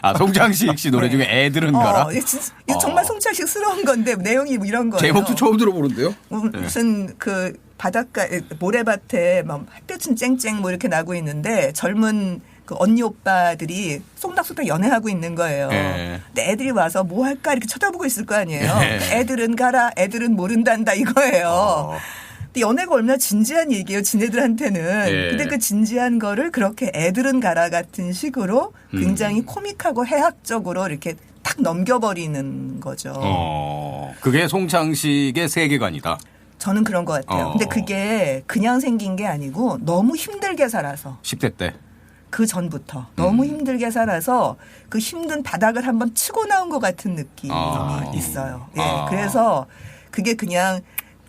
아, 송창식 씨 노래 중에 애들은 가라? 이거 정말 송창식스러운 건데 내용이 뭐 이런 거예요. 제목도 처음 들어보는데요? 무슨 그 바닷가 모래밭에 막 햇볕은 쨍쨍 뭐 이렇게 나고 있는데 젊은 그 언니 오빠들이 송닥송닥 연애하고 있는 거예요. 네. 근데 애들이 와서 뭐 할까 이렇게 쳐다보고 있을 거 아니에요. 네. 애들은 가라, 애들은 모른단다 이거예요. 근데 연애가 얼마나 진지한 얘기예요, 지네들한테는. 예. 근데 그 진지한 거를 그렇게 애들은 가라 같은 식으로 굉장히 코믹하고 해학적으로 이렇게 탁 넘겨버리는 거죠. 그게 송창식의 세계관이다. 저는 그런 것 같아요. 근데 그게 그냥 생긴 게 아니고 너무 힘들게 살아서. 10대 때. 그 전부터 너무 힘들게 살아서 그 힘든 바닥을 한번 치고 나온 것 같은 느낌이 있어요. 예. 그래서 그게 그냥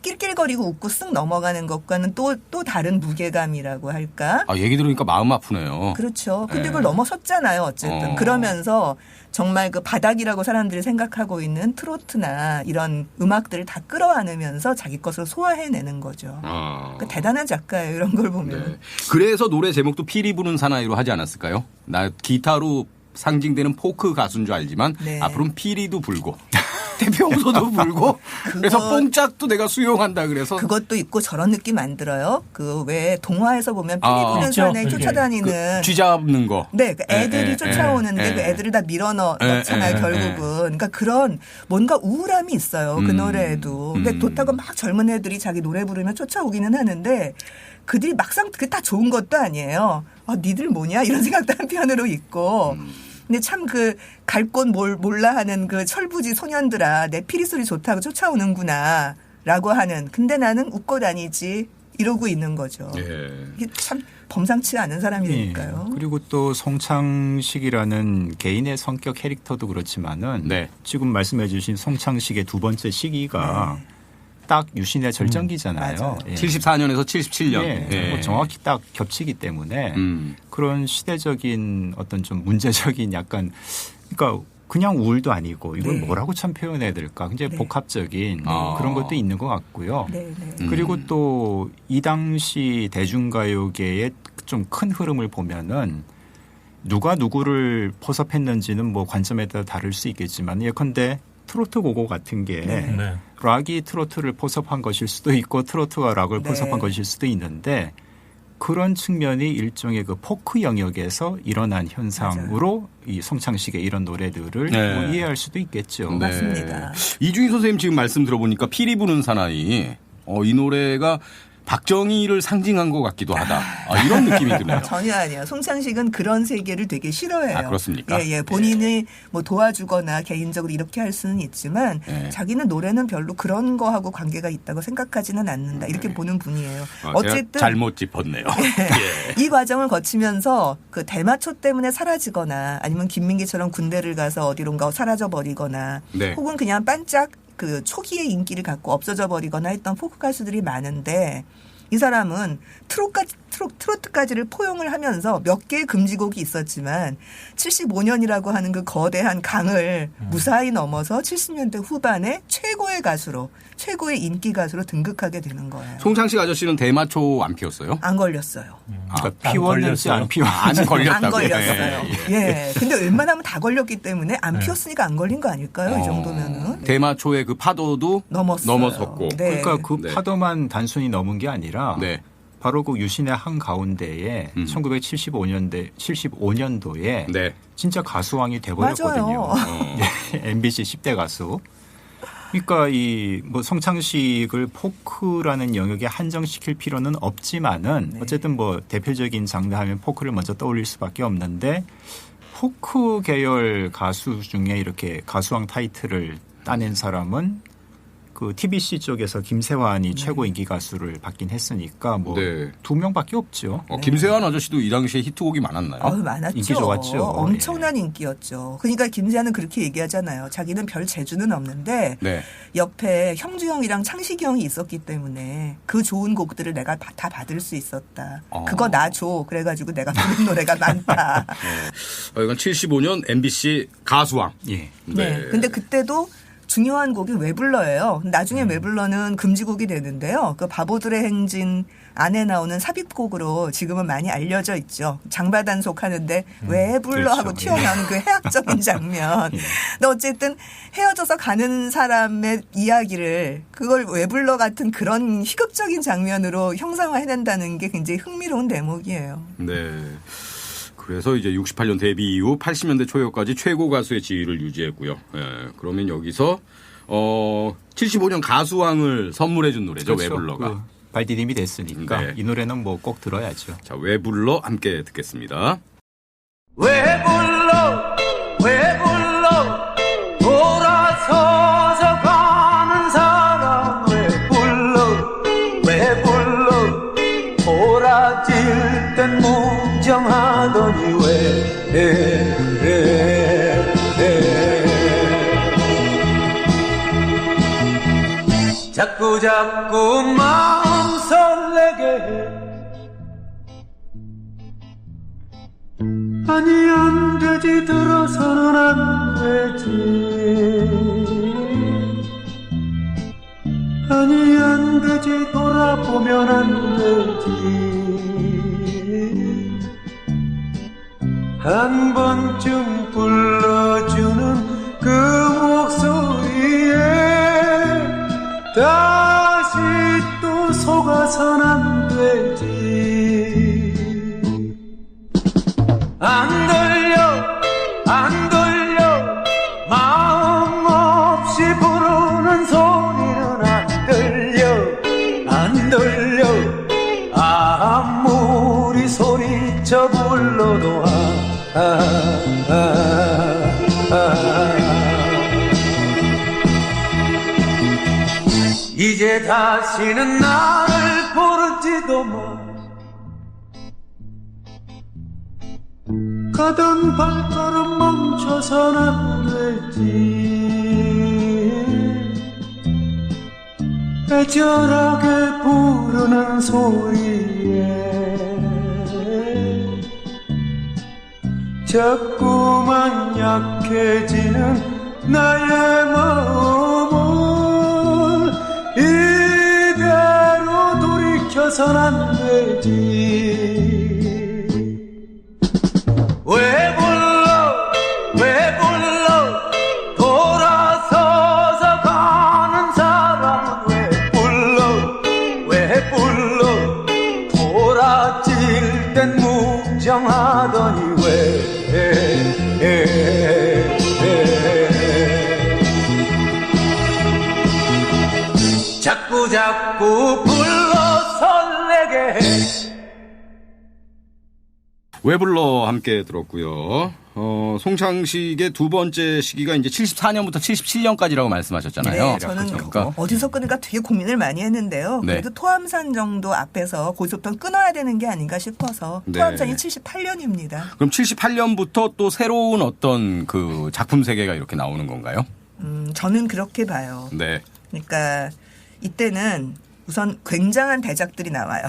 낄낄거리고 웃고 쓱 넘어가는 것과는 또 다른 무게감이라고 할까? 아, 얘기 들으니까 마음 아프네요. 그렇죠. 근데 그걸 넘어섰잖아요. 어쨌든. 그러면서 정말 그 바닥이라고 사람들이 생각하고 있는 트로트나 이런 음악들을 다 끌어안으면서 자기 것으로 소화해내는 거죠. 그러니까 대단한 작가예요. 이런 걸 보면. 네. 그래서 노래 제목도 피리 부는 사나이로 하지 않았을까요? 나 기타로 상징되는 포크 가수인 줄 알지만 네. 앞으로는 피리도 불고 태평소도 불고 그래서 뽕짝도 내가 수용한다 그래서 그것도 있고 저런 느낌 안 들어요? 그 왜 동화에서 보면 피리 부는 있죠. 사나이 쫓아다니는 쥐 잡는 거. 네, 그 애들이 쫓아오는데 그 애들을 다 밀어넣잖아요, 결국은. 그러니까 그런 뭔가 우울함이 있어요, 그 노래에도. 근데 좋다고 막 젊은 애들이 자기 노래 부르면 쫓아오기는 하는데 그들이 막상 그게 다 좋은 것도 아니에요. 아, 니들 뭐냐? 이런 생각도 한편으로 있고. 근데 참 그 갈 곳 몰라 하는 그 철부지 소년들아, 내 피리 소리 좋다고 쫓아오는구나. 라고 하는. 근데 나는 웃고 다니지. 이러고 있는 거죠. 예. 이게 참 범상치 않은 사람이니까요. 그리고 또 송창식이라는 개인의 성격 캐릭터도 그렇지만은 네. 지금 말씀해 주신 송창식의 두 번째 시기가 딱 유신의 절정기잖아요. 맞아요. 예. 74년에서 77년. 예. 예. 뭐 정확히 딱 겹치기 때문에 그런 시대적인 어떤 좀 문제적인 약간 그러니까 그냥 우울도 아니고 이걸 뭐라고 참 표현해야 될까 굉장히 복합적인 그런 것도 있는 것 같고요. 네, 네. 그리고 또 이 당시 대중가요계의 좀 큰 흐름을 보면은 누가 누구를 포섭했는지는 뭐 관점에 따라 다를 수 있겠지만 예컨대 트로트 고고 같은 게 네. 락이 트로트를 포섭한 것일 수도 있고 트로트가 락을 네. 포섭한 것일 수도 있는데 그런 측면이 일종의 그 포크 영역에서 일어난 현상으로 이 송창식의 이런 노래들을 네. 뭐 이해할 수도 있겠죠. 네. 맞습니다. 이중희 선생님 지금 말씀 들어보니까 피리 부는 사나이 이 노래가 박정희를 상징한 것 같기도 하다. 이런 느낌이 드네요. 전혀 아니에요. 송창식은 그런 세계를 되게 싫어해요. 아, 그렇습니까? 예, 예. 본인이 뭐 도와주거나 개인적으로 이렇게 할 수는 있지만 자기는 노래는 별로 그런 거하고 관계가 있다고 생각하지는 않는다. 이렇게 보는 분이에요. 어쨌든 제가 잘못 짚었네요. 이 과정을 거치면서 그 대마초 때문에 사라지거나 아니면 김민기처럼 군대를 가서 어디론가 사라져 버리거나 네. 혹은 그냥 반짝 그 초기의 인기를 갖고 없어져 버리거나 했던 포크 가수들이 많은데 이 사람은 트로트까지를 포용을 하면서 몇 개의 금지곡이 있었지만 75년이라고 하는 그 거대한 강을 무사히 넘어서 70년대 후반에 최고의 가수로 최고의 인기 가수로 등극하게 되는 거예요. 송창식 아저씨는 대마초 안 피웠어요? 안 걸렸어요. 그러니까 피웠는지 안 피웠는지 안 걸렸다고. 안 걸렸어요. 예. 근데 웬만하면 다 걸렸기 때문에 안 피웠으니까 안 걸린 거 아닐까요? 이 정도면은. 대마초의 그 파도도 넘었었고. 네. 그러니까 그 파도만 단순히 넘은 게 아니라 네. 바로 그 유신의 한 가운데에 1975년도에 네. 진짜 가수왕이 돼버렸거든요. MBC 10대 가수. 그러니까 이 뭐 성창식을 포크라는 영역에 한정시킬 필요는 없지만은 네. 어쨌든 뭐 대표적인 장르하면 포크를 먼저 떠올릴 수밖에 없는데 포크 계열 가수 중에 이렇게 가수왕 타이틀을 따낸 사람은 그 TBC 쪽에서 김세환이 최고 인기 가수를 받긴 했으니까 뭐 두 명밖에 없죠. 김세환 아저씨도 이 당시에 히트곡이 많았나요? 많았죠. 인기 좋았죠. 엄청난 인기였죠. 그러니까 김세환은 그렇게 얘기하잖아요. 자기는 별 재주는 없는데 네. 옆에 형주 형이랑 창식이 형이 있었기 때문에 그 좋은 곡들을 내가 다 받을 수 있었다. 그거 나 줘. 그래가지고 내가 부른 노래가 많다. 이건 75년 MBC 가수왕. 예. 네. 근데 그때도 중요한 곡이 왜 불러예요. 나중에 왜 불러는 금지곡이 되는데요. 그 바보들의 행진 안에 나오는 삽입곡으로 지금은 많이 알려져 있죠. 장바단속 하는데 왜 불러 그렇죠. 하고 튀어나오는 그 해학적인 장면. 근데 어쨌든 헤어져서 가는 사람의 이야기를 그걸 왜 불러 같은 그런 희극적인 장면으로 형상화해낸다는 게 굉장히 흥미로운 대목이에요. 네. 그래서 이제 68년 데뷔 이후 80년대 초여까지 최고 가수의 지위를 유지했고요. 예, 그러면 여기서 75년 가수왕을 선물해 준 노래죠. 그렇죠. 왜 불러가. 그 발디딤이 됐으니까 네. 이 노래는 뭐 꼭 들어야죠. 자, 왜 불러 함께 듣겠습니다. 왜 불러 왜 불러 돌아서서 가는 사람 왜 불러 돌아질 땐 무정하더니 왜 자꾸 마음 설레게 해 아니 안 되지 들어서는 안 되지 아니 안 되지 돌아보면 안 되지 한 번쯤 불러주는 그 목소리에 다시 또 속아선 안 되지 안 들려 마음 없이 부르는 소리는 안 들려 아무리 소리쳐 불러도 이제 다시는 나를 부르지도 마 가던 발걸음 멈춰선 안 되지 애절하게 부르는 소리에 자꾸만 약해지는 나의 마음을 이대로 돌이켜선 안 되지 왜 불러 돌아서서 가는 사람은 왜 불러 돌아질 땐 무정하더니 자꾸 불러 설레게 해 왜 불러 함께 들었고요. 송창식의 두 번째 시기가 이제 74년부터 77년까지라고 말씀하셨잖아요. 네, 저는 그러니까 어디서 끊을까 되게 고민을 많이 했는데요. 네. 그래도 토암산 정도 앞에서 거기서부터 끊어야 되는 게 아닌가 싶어서 네. 토암산이 78년입니다. 그럼 78년부터 또 새로운 어떤 그 작품 세계가 이렇게 나오는 건가요? 저는 그렇게 봐요. 네. 그러니까 이때는 우선 굉장한 대작들이 나와요.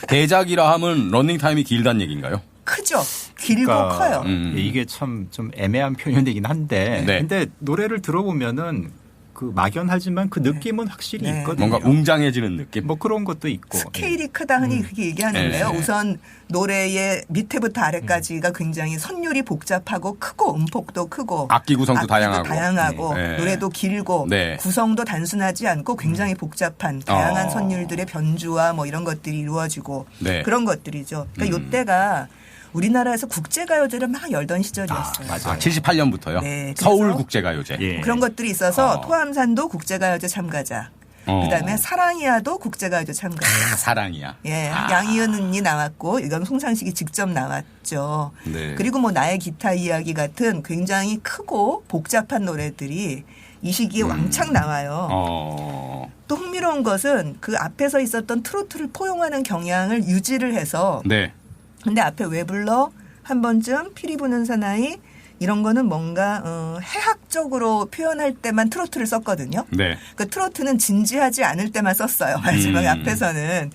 대작이라 하면 러닝 타임이 길다는 얘기인가요? 크죠. 길고 그러니까 커요. 이게 참 좀 애매한 표현이긴 한데 네. 근데 노래를 들어보면은 그 막연하지만 그 느낌은 확실히 네. 있거든요. 뭔가 웅장해지는 느낌? 뭐 그런 것도 있고. 스케일이 크다 흔히 그렇게 얘기하는데요. 네. 우선 노래의 밑에부터 아래까지가 굉장히 선율이 복잡하고 크고 음폭도 크고 악기 구성도 다양하고 네. 노래도 길고 네. 구성도 단순하지 않고 굉장히 복잡한 다양한 선율들의 변주와 뭐 이런 것들이 이루어지고 네. 그런 것들이죠. 그러니까 이때가 우리나라에서 국제가요제를 막 열던 시절이었어요. 맞아요. 78년부터요? 네, 그래서 서울국제가요제. 예. 그런 것들이 있어서 토함산도 국제가요제 참가자. 그다음에 사랑이야도 국제가요제 참가자. 사랑이야. 예, 양희은이 나왔고 이건 송창식이 직접 나왔죠. 네. 그리고 뭐 나의 기타 이야기 같은 굉장히 크고 복잡한 노래들이 이 시기에 왕창 나와요. 또 흥미로운 것은 그 앞에서 있었던 트로트를 포용하는 경향을 유지를 해서 네. 근데 앞에 왜 불러? 한 번쯤 피리 부는 사나이 이런 거는 뭔가 해학적으로 표현할 때만 트로트를 썼거든요. 네. 그러니까 트로트는 진지하지 않을 때만 썼어요. 마지막 앞에서는.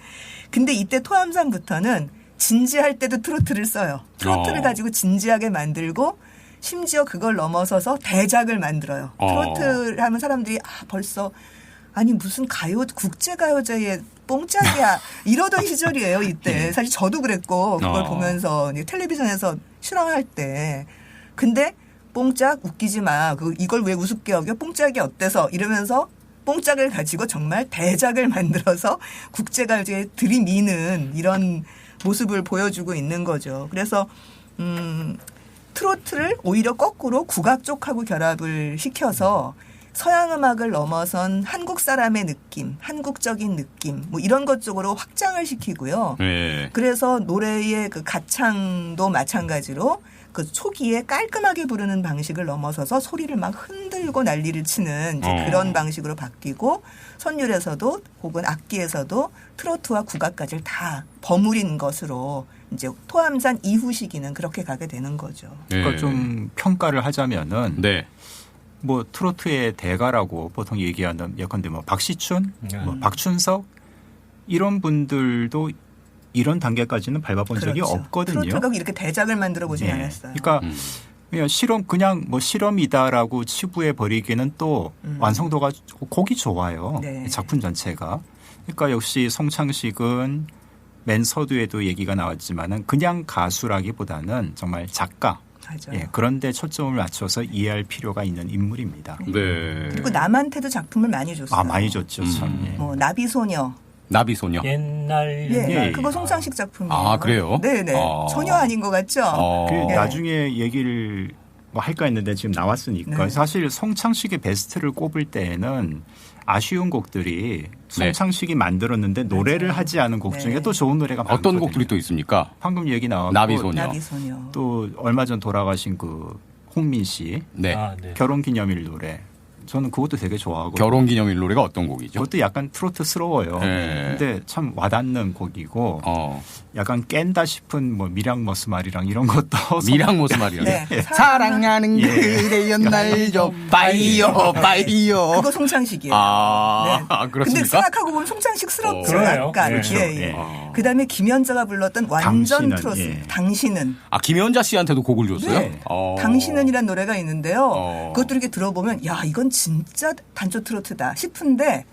근데 이때 토함산부터는 진지할 때도 트로트를 써요. 트로트를 가지고 진지하게 만들고 심지어 그걸 넘어서서 대작을 만들어요. 트로트를 하면 사람들이 벌써 아니 무슨 가요 국제가요제에 뽕짝이야 이러던 시절이에요. 이때 사실 저도 그랬고 그걸 보면서 텔레비전에서 실황할 때 근데 뽕짝 웃기지 마. 이걸 왜 우습게 여겨? 뽕짝이 어때서? 이러면서 뽕짝을 가지고 정말 대작을 만들어서 국제가요제에 들이미는 이런 모습을 보여주고 있는 거죠. 그래서 트로트를 오히려 거꾸로 국악 쪽하고 결합을 시켜서 서양 음악을 넘어선 한국 사람의 느낌, 한국적인 느낌, 뭐 이런 것 쪽으로 확장을 시키고요. 네. 그래서 노래의 그 가창도 마찬가지로 그 초기에 깔끔하게 부르는 방식을 넘어서서 소리를 막 흔들고 난리를 치는 이제 그런 방식으로 바뀌고 선율에서도 혹은 악기에서도 트로트와 국악까지를 다 버무린 것으로 이제 토함산 이후 시기는 그렇게 가게 되는 거죠. 그러니까 좀 평가를 하자면은 네. 뭐 트로트의 대가라고 보통 얘기하는 예컨대 뭐 박시춘, 뭐 박춘석 이런 분들도 이런 단계까지는 밟아본 적이 그렇죠. 없거든요. 트로트가 이렇게 대작을 만들어 보진 않았어요. 그러니까 그냥 그냥 뭐 실험이다라고 치부해 버리기는 또 완성도가 곡이 좋아요. 네. 작품 전체가. 그러니까 역시 송창식은 맨 서두에도 얘기가 나왔지만은 그냥 가수라기보다는 정말 작가. 예, 그런데 초점을 맞춰서 이해할 필요가 있는 인물입니다. 네. 그리고 남한테도 작품을 많이 줬어요. 많이 줬죠. 참. 예. 뭐 나비소녀. 나비소녀. 옛날. 그거 송창식 작품이에요. 아, 그래요? 네네. 전혀 아닌 것 같죠? 그 나중에 얘기를 뭐 할까 했는데 지금 나왔으니까 사실 송창식의 베스트를 꼽을 때에는 아쉬운 곡들이 송창식이 만들었는데 노래를 하지 않은 곡 중에 또 좋은 노래가 많거든요. 어떤 곡들이 또 있습니까? 방금 얘기 나왔고 나비소녀. 또 얼마 전 돌아가신 그 홍민 씨 결혼기념일 노래. 저는 그것도 되게 좋아하고. 결혼기념일 노래가 어떤 곡이죠? 그것도 약간 트로트스러워요. 근데 참 와닿는 곡이고 약간 깬다 싶은 뭐 미량머스말이랑 이런 것도. 미량머스말이요? 사랑하는 그대여 날 좀 빠이요 빠이요. 그거 송창식이에요. 그렇습니까? 근데 생각하고 보면 송창식스럽죠. 약간. 그렇죠. 그다음에 김연자가 불렀던 완전 당신은, 트로트. 당신은. 김연자 씨한테도 곡을 줬어요? 네. 당신은이란 노래가 있는데요. 그것도 이렇게 들어보면 야 이건 진짜 단조 트로트다 싶은데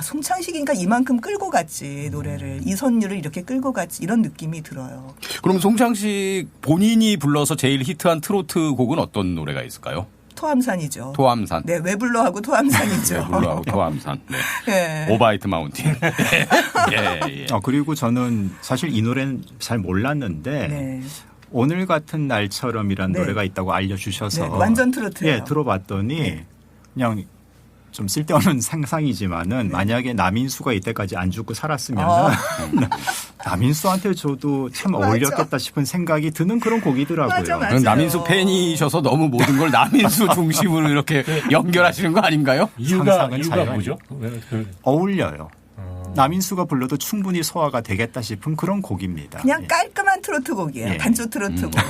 송창식이니까 이만큼 끌고 갔지 노래를. 이 선율을 이렇게 끌고 갔지 이런 느낌이 들어요. 그럼 송창식 본인이 불러서 제일 히트한 트로트 곡은 어떤 노래가 있을까요? 토함산이죠. 토함산. 네, 왜 불러하고 토함산이죠. 왜 불러하고 토함산. 네. 네. 오바이트 마운틴. 예. 그리고 저는 사실 이 노래는 잘 몰랐는데 오늘 같은 날처럼이란 노래가 있다고 알려주셔서 완전 트로트예요. 들어봤더니 그냥 좀 쓸데없는 상상이지만은 만약에 남인수가 이때까지 안 죽고 살았으면 남인수한테 줘도 참 어울렸겠다 싶은 생각이 드는 그런 곡이더라고요. 맞아요. 남인수 팬이셔서 너무 모든 걸 남인수 중심으로 이렇게 연결하시는 거 아닌가요? 이유가 뭐죠? 어울려요. 남인수가 불러도 충분히 소화가 되겠다 싶은 그런 곡입니다. 그냥 깔끔한 트로트 곡이에요. 단조 트로트 곡.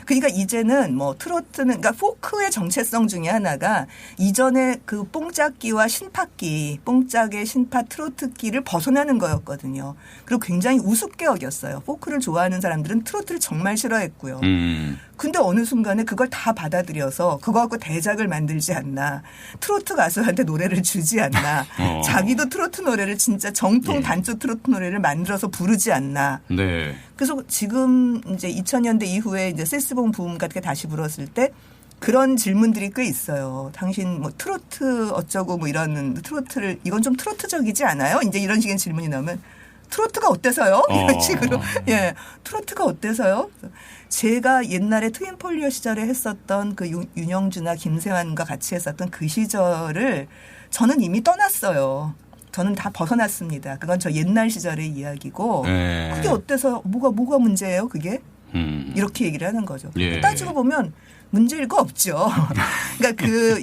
그러니까 이제는 뭐 트로트는 그러니까 포크의 정체성 중에 하나가 이전에 그 뽕짝기와 신파기, 뽕짝의 신파 트로트기를 벗어나는 거였거든요. 그리고 굉장히 우습게 여겼어요. 포크를 좋아하는 사람들은 트로트를 정말 싫어했고요. 근데 어느 순간에 그걸 다 받아들여서 그거 갖고 대작을 만들지 않나. 트로트 가수한테 노래를 주지 않나. 자기도 트로트 노래를 진짜 정통 단조 트로트 노래를 만들어서 부르지 않나. 네. 그래서 지금 이제 2000년대 이후에 이제 세스봉 붐 같은 게 다시 불었을 때 그런 질문들이 꽤 있어요. 당신 뭐 트로트 어쩌고 뭐 이런 트로트를 이건 좀 트로트적이지 않아요? 이제 이런 식의 질문이 나오면 트로트가 어때서요? 이런 식으로. 예. 트로트가 어때서요? 제가 옛날에 트윈폴리오 시절에 했었던 그 윤영주나 김세환과 같이 했었던 그 시절을 저는 이미 떠났어요. 저는 다 벗어났습니다. 그건 저 옛날 시절의 이야기고 그게 어때서 뭐가 문제예요? 그게 이렇게 얘기를 하는 거죠. 예. 따지고 보면 문제일 거 없죠. 그러니까 그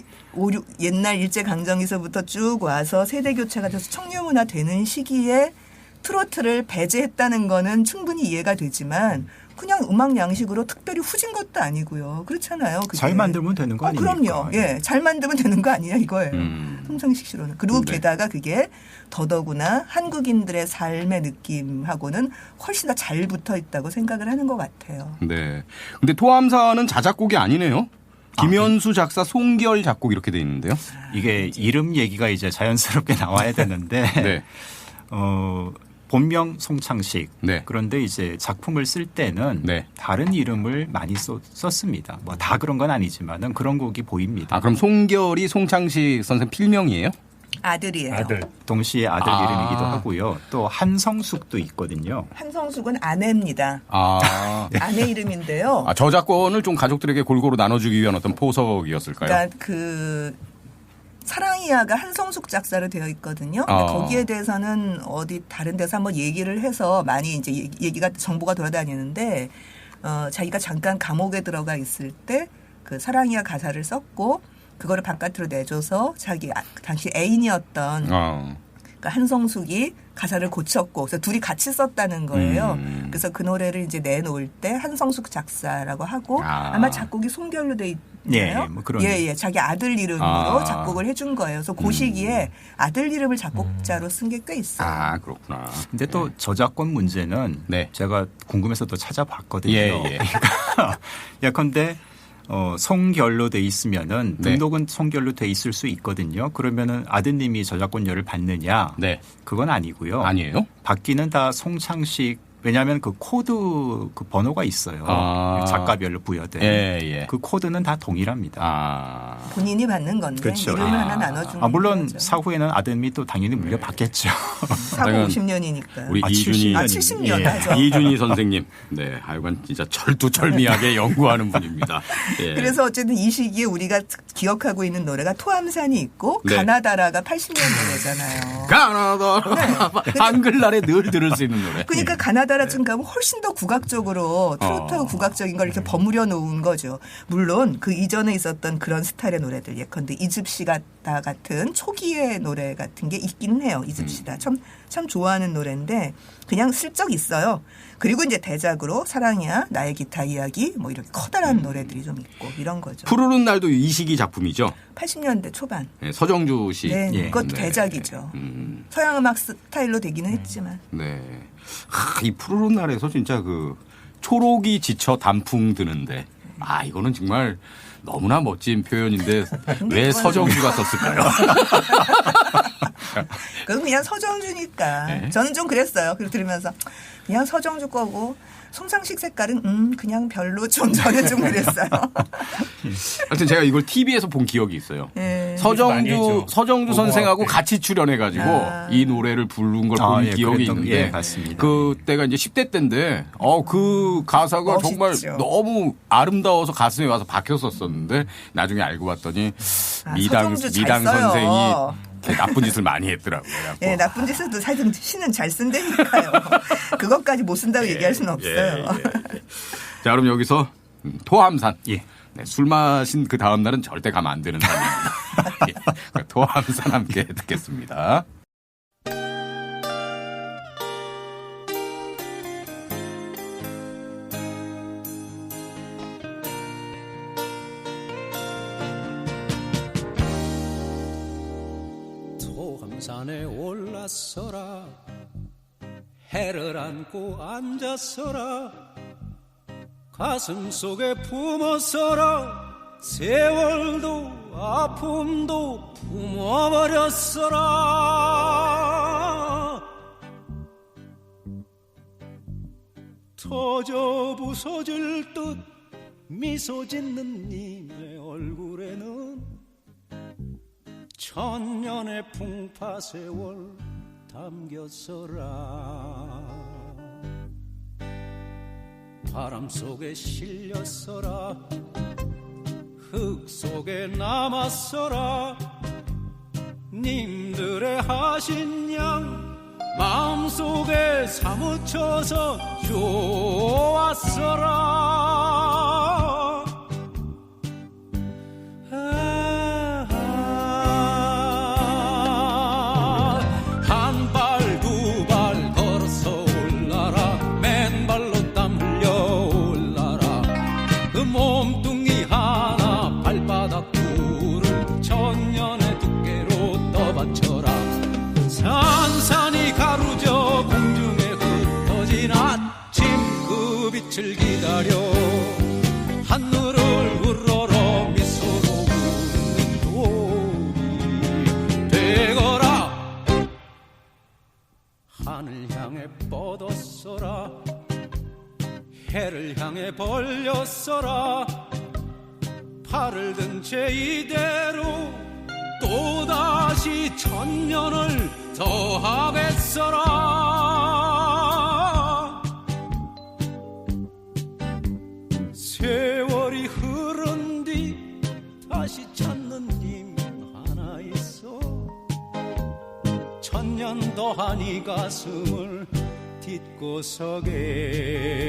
옛날 일제강점기서부터 쭉 와서 세대 교체가 돼서 청년문화 되는 시기에 트로트를 배제했다는 거는 충분히 이해가 되지만 그냥 음악 양식으로 특별히 후진 것도 아니고요. 그렇잖아요. 그게. 잘 만들면 되는 거 아닙니까? 그럼요. 예, 잘 만들면 되는 거 아니에요, 이거예요. 통상식시로는. 그리고 게다가 그게 더더구나 한국인들의 삶의 느낌하고는 훨씬 더 잘 붙어 있다고 생각을 하는 것 같아요. 네. 근데 토함사는 자작곡이 아니네요. 김현수 작사, 송결 작곡 이렇게 돼 있는데요. 이게 이름 얘기가 이제 자연스럽게 나와야 되는데 네. 본명 송창식. 네. 그런데 이제 작품을 쓸 때는 네. 다른 이름을 많이 썼습니다. 뭐 다 그런 건 아니지만은 그런 곡이 보입니다. 아, 그럼 송결이 송창식 선생 필명이에요? 아들이에요. 아들. 동시에 아들 이름이기도 하고요. 또 한성숙도 있거든요. 한성숙은 아내입니다. 아내 이름인데요. 저작권을 좀 가족들에게 골고루 나눠주기 위한 어떤 포석이었을까요? 그러니까 그 사랑이야가 한성숙 작사로 되어 있거든요. 근데 거기에 대해서는 어디 다른 데서 한번 얘기를 해서 많이 이제 얘기가 정보가 돌아다니는데 자기가 잠깐 감옥에 들어가 있을 때 그 사랑이야 가사를 썼고 그거를 바깥으로 내줘서 자기 당시 애인이었던 그러니까 한성숙이 가사를 고쳤고 그래서 둘이 같이 썼다는 거예요. 그래서 그 노래를 이제 내놓을 때 한성숙 작사라고 하고 아마 작곡이 송결로 돼 있나요? 뭐 그런. 예. 자기 아들 이름으로 작곡을 해준 거예요. 그래서 그 시기에 아들 이름을 작곡자로 쓴 게 꽤 있어요. 그렇구나. 근데 또 저작권 문제는 제가 궁금해서 또 찾아봤거든요. 그러니까 예컨대 송결로 돼 있으면은 등록은 송결로 돼 있을 수 있거든요. 그러면은 아드님이 저작권료를 받느냐? 그건 아니고요. 아니에요? 받기는 다 송창식. 왜냐하면 그 코드 그 번호가 있어요. 작가별로 부여된. 그 코드는 다 동일합니다. 본인이 받는 건데 그렇죠. 이름을 하나 나눠주는 물론 거죠. 사후에는 아드님이 또 당연히 물려받겠죠. 사고 50년이니까. 우리 이준희 70년 하죠. 이준희 선생님. 네, 하여간 진짜 철두철미하게 연구하는 분입니다. 그래서 어쨌든 이 시기에 우리가 기억하고 있는 노래가 토함산이 있고 가나다라가 80년 노래잖아요. 가나다라. 한글날에 늘 들을 수 있는 노래. 그러니까 가나다라쯤 가면 훨씬 더 국악적으로 트로트하고 국악적인 걸 이렇게 버무려 놓은 거죠. 물론 그 이전에 있었던 그런 스타일의 노래들 예컨대 이집시다 같은 초기의 노래 같은 게 있기는 해요. 이집시다. 참 좋아하는 노래인데 그냥 슬쩍 있어요. 그리고 이제 대작으로 사랑이야 나의 기타 이야기 뭐 이렇게 커다란 노래들이 좀 있고 이런 거죠. 푸르른 날도 이 시기 작품이죠. 80년대 초반. 네, 서정주 씨. 그것도 대작이죠. 서양 음악 스타일로 되기는 했지만. 네. 이 푸르른 날에서 진짜 그 초록이 지쳐 단풍 드는데 이거는 정말 너무나 멋진 표현인데 왜 서정주가 썼을까요? 그건 그냥 서정주니까. 저는 좀 그랬어요. 그리고 들으면서 그냥 서정주 거고 송창식 색깔은 그냥 별로 좀 저는 좀 그랬어요. 하여튼 제가 이걸 TV에서 본 기억이 있어요. 서정주 선생하고 같이 출연해가지고 이 노래를 부른 걸 본 기억이 있는데 그때가 이제 10대 때인데 그 가사가 멋있죠. 정말 너무 아름다워서 가슴에 와서 박혔었었는데 나중에 알고 봤더니 미당 선생이 나쁜 짓을 많이 했더라고요. 네, 나쁜 짓을 사실 시는 잘 쓴다니까요. 그것까지 못 쓴다고 얘기할 수는 없어요. 자, 그럼 여기서 토함산. 네, 술 마신 그 다음 날은 절대 가면 안 되는 산입니다. 토함산 함께 듣겠습니다. 앉았어라 해를 안고 앉았어라 가슴 속에 품었어라 세월도 아픔도 품어버렸어라 터져 부서질 듯 미소 짓는 님의 얼굴에는 천년의 풍파세월 담겼어라 바람 속에 실렸어라 흙 속에 남았어라 님들의 하신 양 마음속에 사무쳐서 좋았어라 한 발 두 발 걸어서 올라라 맨발로 땀 흘려 올라라 그 몸뚱이 하나 발바닥 둘을 천년의 두께로 떠받쳐라 산산이 가루져 공중에 흩어진 아침 그 빛을 기다려 하늘을 우러러 미소로 웃는 돌이 되거라 하늘 향해 뻗었어라 해를 향해 벌렸어라 팔을 든 채 이대로 또다시 천년을 더하겠어라 세월이 흐른 뒤 다시 찾는 님 하나 있어 천년 더하니 가슴을 딛고 서게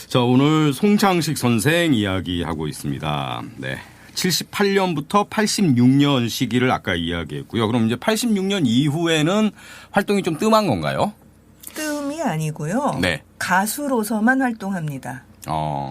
자, 오늘 송창식 선생 이야기하고 있습니다. 네. 78년부터 86년 시기를 아까 이야기했고요. 그럼 이제 86년 이후에는 활동이 좀 뜸한 건가요? 뜸이 아니고요. 네. 가수로서만 활동합니다.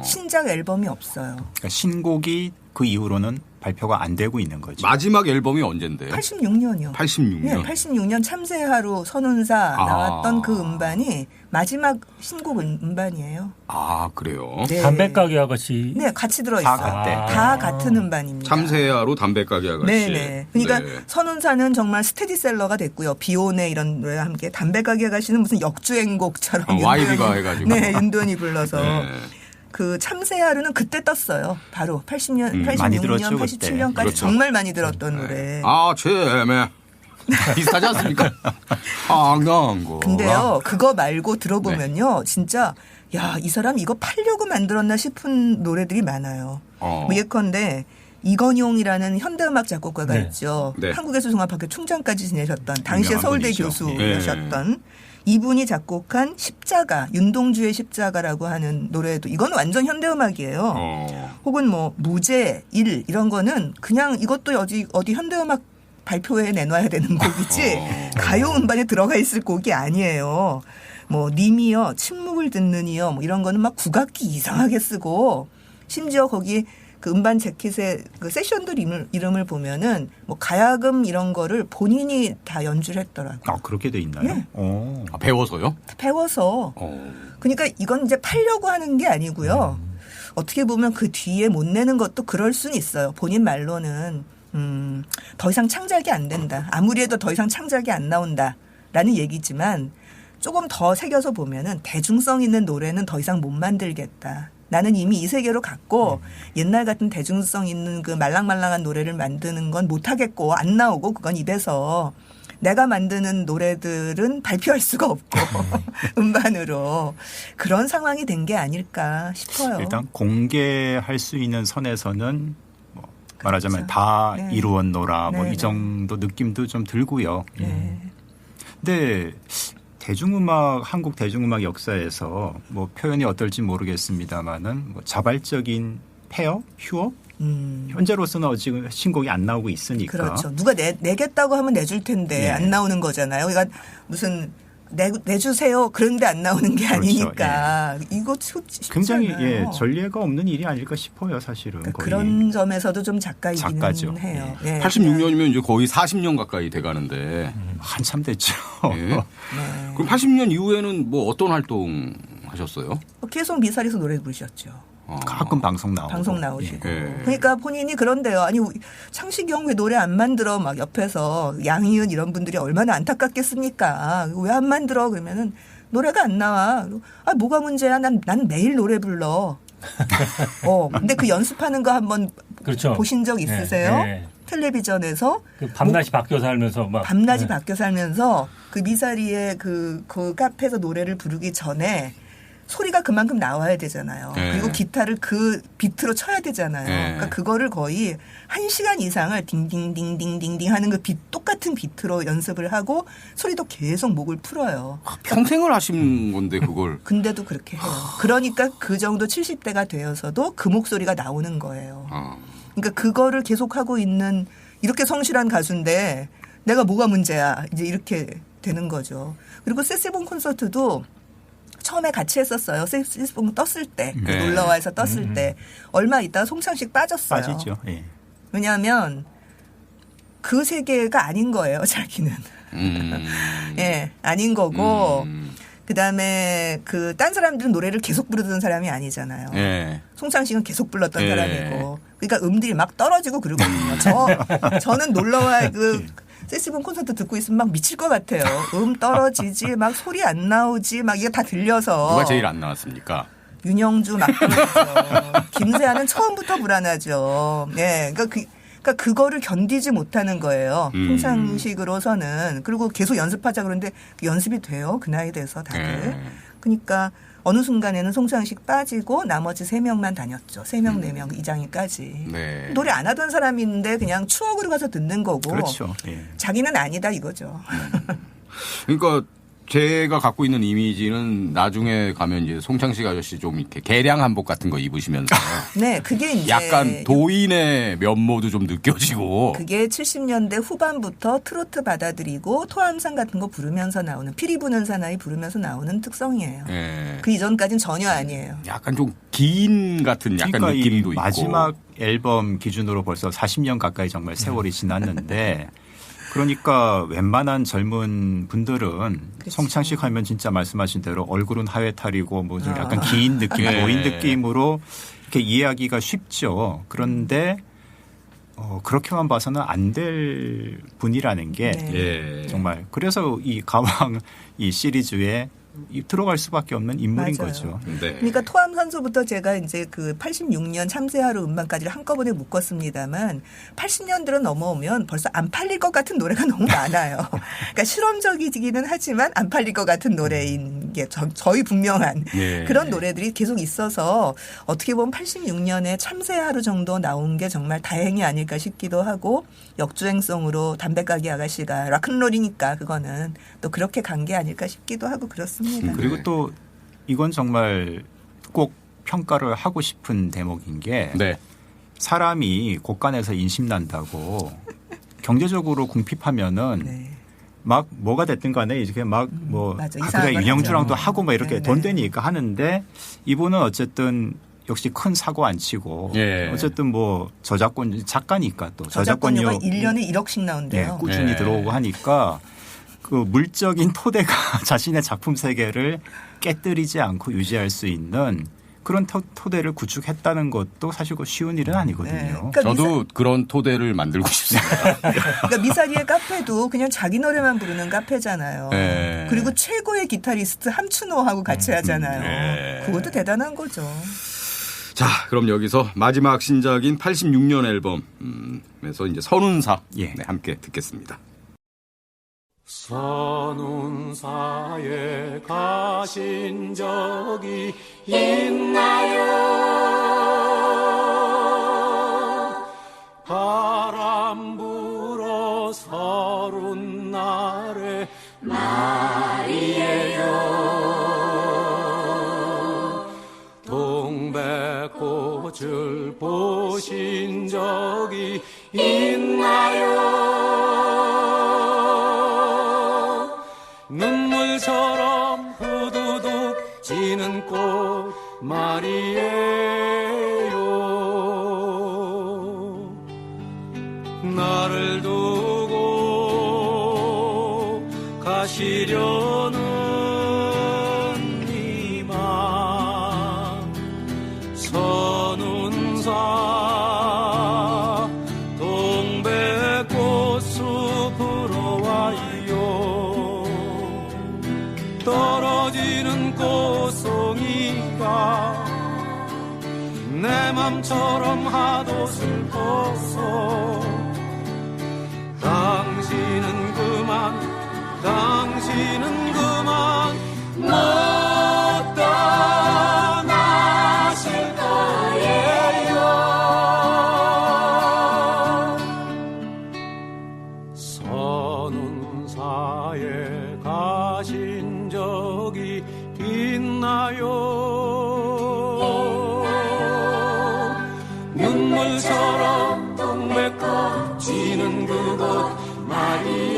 신작 앨범이 없어요. 그러니까 신곡이 그 이후로는 발표가 안 되고 있는 거죠. 마지막 앨범이 언젠데요? 86년이요. 86년. 네, 86년 참새하루 선운사 나왔던 그 음반이 마지막 신곡 음반이에요. 아, 그래요? 네. 담배가게 아가씨. 네, 같이 들어있어요. 다 같은 음반입니다. 참새하루 담배가게 아가씨. 네네. 그러니까 네. 선운사는 정말 스테디셀러가 됐고요. 비오네 이런 노래와 함께 담배가게 아가씨는 무슨 역주행곡처럼. YB가 해가지고. 네, 윤도현이 불러서. 네. 그 참새하루는 그때 떴어요. 바로 80년, 86년, 들었죠, 87년까지 그렇죠. 정말 많이 들었던 노래. 아, 제매. 비슷하지 않습니까? 안강고. 근데요, 그거 말고 들어보면요, 네. 진짜 야, 이 사람 이거 팔려고 만들었나 싶은 노래들이 많아요. 예컨대 이건용이라는 현대음악 작곡가가 네. 있죠. 네. 한국예술종합학교 총장까지 지내셨던 당시에 서울대 교수셨던. 네. 이분이 작곡한 십자가, 윤동주의 십자가라고 하는 노래도 이건 완전 현대음악이에요. 혹은 뭐 무제, 일 이런 거는 그냥 이것도 어디 현대음악 발표회에 내놔야 되는 곡이지 가요 음반에 들어가 있을 곡이 아니에요. 뭐 님이요, 침묵을 듣느니요, 뭐 이런 거는 막 국악기 이상하게 쓰고 심지어 거기 그 음반 재킷의 그 세션들 이름을 보면은 뭐 가야금 이런 거를 본인이 다 연주를 했더라고요. 아, 그렇게 돼 있나요? 네. 아, 배워서요? 배워서. 그러니까 이건 이제 팔려고 하는 게 아니고요. 어떻게 보면 그 뒤에 못 내는 것도 그럴 수는 있어요. 본인 말로는 더 이상 창작이 안 된다. 아무리 해도 더 이상 창작이 안 나온다라는 얘기지만 조금 더 새겨서 보면은 대중성 있는 노래는 더 이상 못 만들겠다. 나는 이미 이 세계로 갔고 옛날 같은 대중성 있는 그 말랑말랑한 노래를 만드는 건 못하겠고 안 나오고 그건 입에서 내가 만드는 노래들은 발표할 수가 없고 음반으로 그런 상황이 된 게 아닐까 싶어요. 일단 공개할 수 있는 선에서는 뭐 말하자면 그렇죠. 다 네. 이루었노라 뭐 네, 이 정도 느낌도 좀 들고요. 네. 근데 대중음악 한국 대중음악 역사에서 뭐 표현이 어떨지 모르겠습니다만은 뭐 자발적인 폐업, 휴업 현재로서는 지금 신곡이 안 나오고 있으니까 그렇죠. 누가 내겠다고 하면 내줄 텐데 예. 안 나오는 거잖아요. 그러니까 무슨 내주세요. 그런데 안 나오는 게 그렇죠. 아니니까 이거 쉽지 굉장히 않아요. 전례가 없는 일이 아닐까 싶어요, 사실은. 그러니까 거의. 그런 점에서도 좀 작가이기는 작가죠. 해요. 예. 86년이면 이제 거의 40년 가까이 돼가는데 한참 됐죠. 예. 네. 그럼 80년 이후에는 뭐 어떤 활동 하셨어요? 계속 미사리에서 노래 부르셨죠. 가끔 방송 나오고. 방송 나오시고. 예. 그러니까 본인이 그런데요. 아니 창식이 형 왜 노래 안 만들어? 막 옆에서 양희은 이런 분들이 얼마나 안타깝겠습니까? 왜 안 만들어? 그러면은 노래가 안 나와. 아 뭐가 문제야? 난 매일 노래 불러. 근데 그 연습하는 거 한번 그렇죠. 보신 적 있으세요? 네. 텔레비전에서 그 밤낮이 바뀌어 살면서 막 밤낮이 바뀌어 살면서 그 미사리의 그 카페에서 노래를 부르기 전에 소리가 그만큼 나와야 되잖아요. 네. 그리고 기타를 그 비트로 쳐야 되잖아요. 네. 그러니까 그거를 거의 1시간 이상을 딩딩딩딩딩딩 하는 그 똑같은 비트로 연습을 하고 소리도 계속 목을 풀어요. 평생을 하신 건데 그걸. 근데도 그렇게 해요. 그러니까 그 정도 70대가 되어서도 그 목소리가 나오는 거예요. 그러니까 그거를 계속하고 있는 이렇게 성실한 가수인데 내가 뭐가 문제야. 이제 이렇게 되는 거죠. 그리고 세세본 콘서트도 처음에 같이 했었어요. 세시봉 떴을 때. 네. 놀러와서 떴을 때. 얼마 있다가 송창식 빠졌어요. 빠지죠. 예. 왜냐하면 그 세계가 아닌 거예요. 자기는. 예, 아닌 거고. 그다음에 그 딴 사람들은 노래를 계속 부르던 사람이 아니잖아요. 예. 송창식은 계속 불렀던 예. 사람이고. 그러니까 음들이 막 떨어지고 그러거든요. 저는 놀러와 그 세시본 콘서트 듣고 있으면 막 미칠 것 같아요. 떨어지지, 막 소리 안 나오지, 막 이게 다 들려서. 누가 제일 안 나왔습니까? 윤영주 막 불렀죠. 김세아는 처음부터 불안하죠. 예, 그러니까 그거를 견디지 못하는 거예요. 송창식으로서는. 그리고 계속 연습하자 그러는데 연습이 돼요. 그 나이 돼서 다들. 그러니까 어느 순간에는 송창식 빠지고 나머지 3명만 다녔죠. 3명, 4명, 이장희까지. 네. 노래 안 하던 사람인데 그냥 추억으로 가서 듣는 거고. 그렇죠. 예. 자기는 아니다 이거죠. 그러니까 제가 갖고 있는 이미지는 나중에 가면 이제 송창식 아저씨 좀 이렇게 개량 한복 같은 거 입으시면서 네, 그게 이제 약간 도인의 면모도 좀 느껴지고. 그게 70년대 후반부터 트로트 받아들이고 토함상 같은 거 부르면서 나오는 피리 부는 사나이 부르면서 나오는 특성이에요. 예. 그 이전까지는 전혀 아니에요. 약간 좀 긴 같은 약간 그러니까 느낌도 이 있고. 마지막 앨범 기준으로 벌써 40년 가까이 정말 세월이 지났는데 그러니까 웬만한 젊은 분들은 그치. 송창식 하면 진짜 말씀하신 대로 얼굴은 하회탈이고 뭐 좀 약간 아. 긴 느낌, 네. 노인 느낌으로 이렇게 이해하기가 쉽죠. 그런데 그렇게만 봐서는 안 될 분이라는 게 네. 예. 정말 그래서 이 가왕 이 시리즈에 들어갈 수밖에 없는 인물인 맞아요. 거죠. 네. 그러니까 토함산소부터 제가 이제 그 86년 참새하루 음반까지를 한꺼번에 묶었습니다만 80년대로 넘어오면 벌써 안 팔릴 것 같은 노래가 너무 많아요. 그러니까 실험적이기는 하지만 안 팔릴 것 같은 노래인 게 저희 분명한 예. 그런 노래들이 계속 있어서 어떻게 보면 86년에 참새 하루 정도 나온 게 정말 다행이 아닐까 싶기도 하고 역주행성으로 담배가게 아가씨가 락큰롤이니까 그거는 또 그렇게 간 게 아닐까 싶기도 하고 그렇습니다. 그리고 또 이건 정말 꼭 평가를 하고 싶은 대목인 게 네. 사람이 곳간에서 인심난다고 경제적으로 궁핍하면은 네. 막 뭐가 됐든 간에 이렇게 막 뭐 그래 윤영주랑도 하고 막 이렇게 네. 돈 되니까 하는데 이분은 어쨌든 역시 큰 사고 안 치고 예. 어쨌든 뭐 저작권 작가니까 또 저작권료가 1년에 1억씩 나온대요. 네, 꾸준히 예. 들어오고 하니까 그 물적인 토대가 자신의 작품 세계를 깨뜨리지 않고 유지할 수 있는 그런 토대를 구축했다는 것도 사실 쉬운 일은 아니거든요. 네. 그러니까 저도 그런 토대를 만들고 싶습니다. 그러니까 미사리의 카페도 그냥 자기 노래만 부르는 카페잖아요. 네. 그리고 최고의 기타리스트 함춘호하고 같이 하잖아요. 네. 그것도 대단한 거죠. 자, 그럼 여기서 마지막 신작인 86년 앨범에서 이제 선운사 예. 네, 함께 듣겠습니다. 선운사에 가신 적이 있나요? 바람 불어 서른 날에 말이에요. 동백꽃을 보신 적이 있나요? 눈물처럼 후두둑 지는 꽃 말이에요. 나를 두고 가시려는 이맘 선운사 동백꽃 숲으로 와요. 떨어지는 꽃송이가 내 맘처럼 하도 슬퍼서 당신은 그만 못 떠나실 거예요. 선운사에 가신 적이 있나요? 눈물처럼 동백꽃 지는 그곳 말이에요.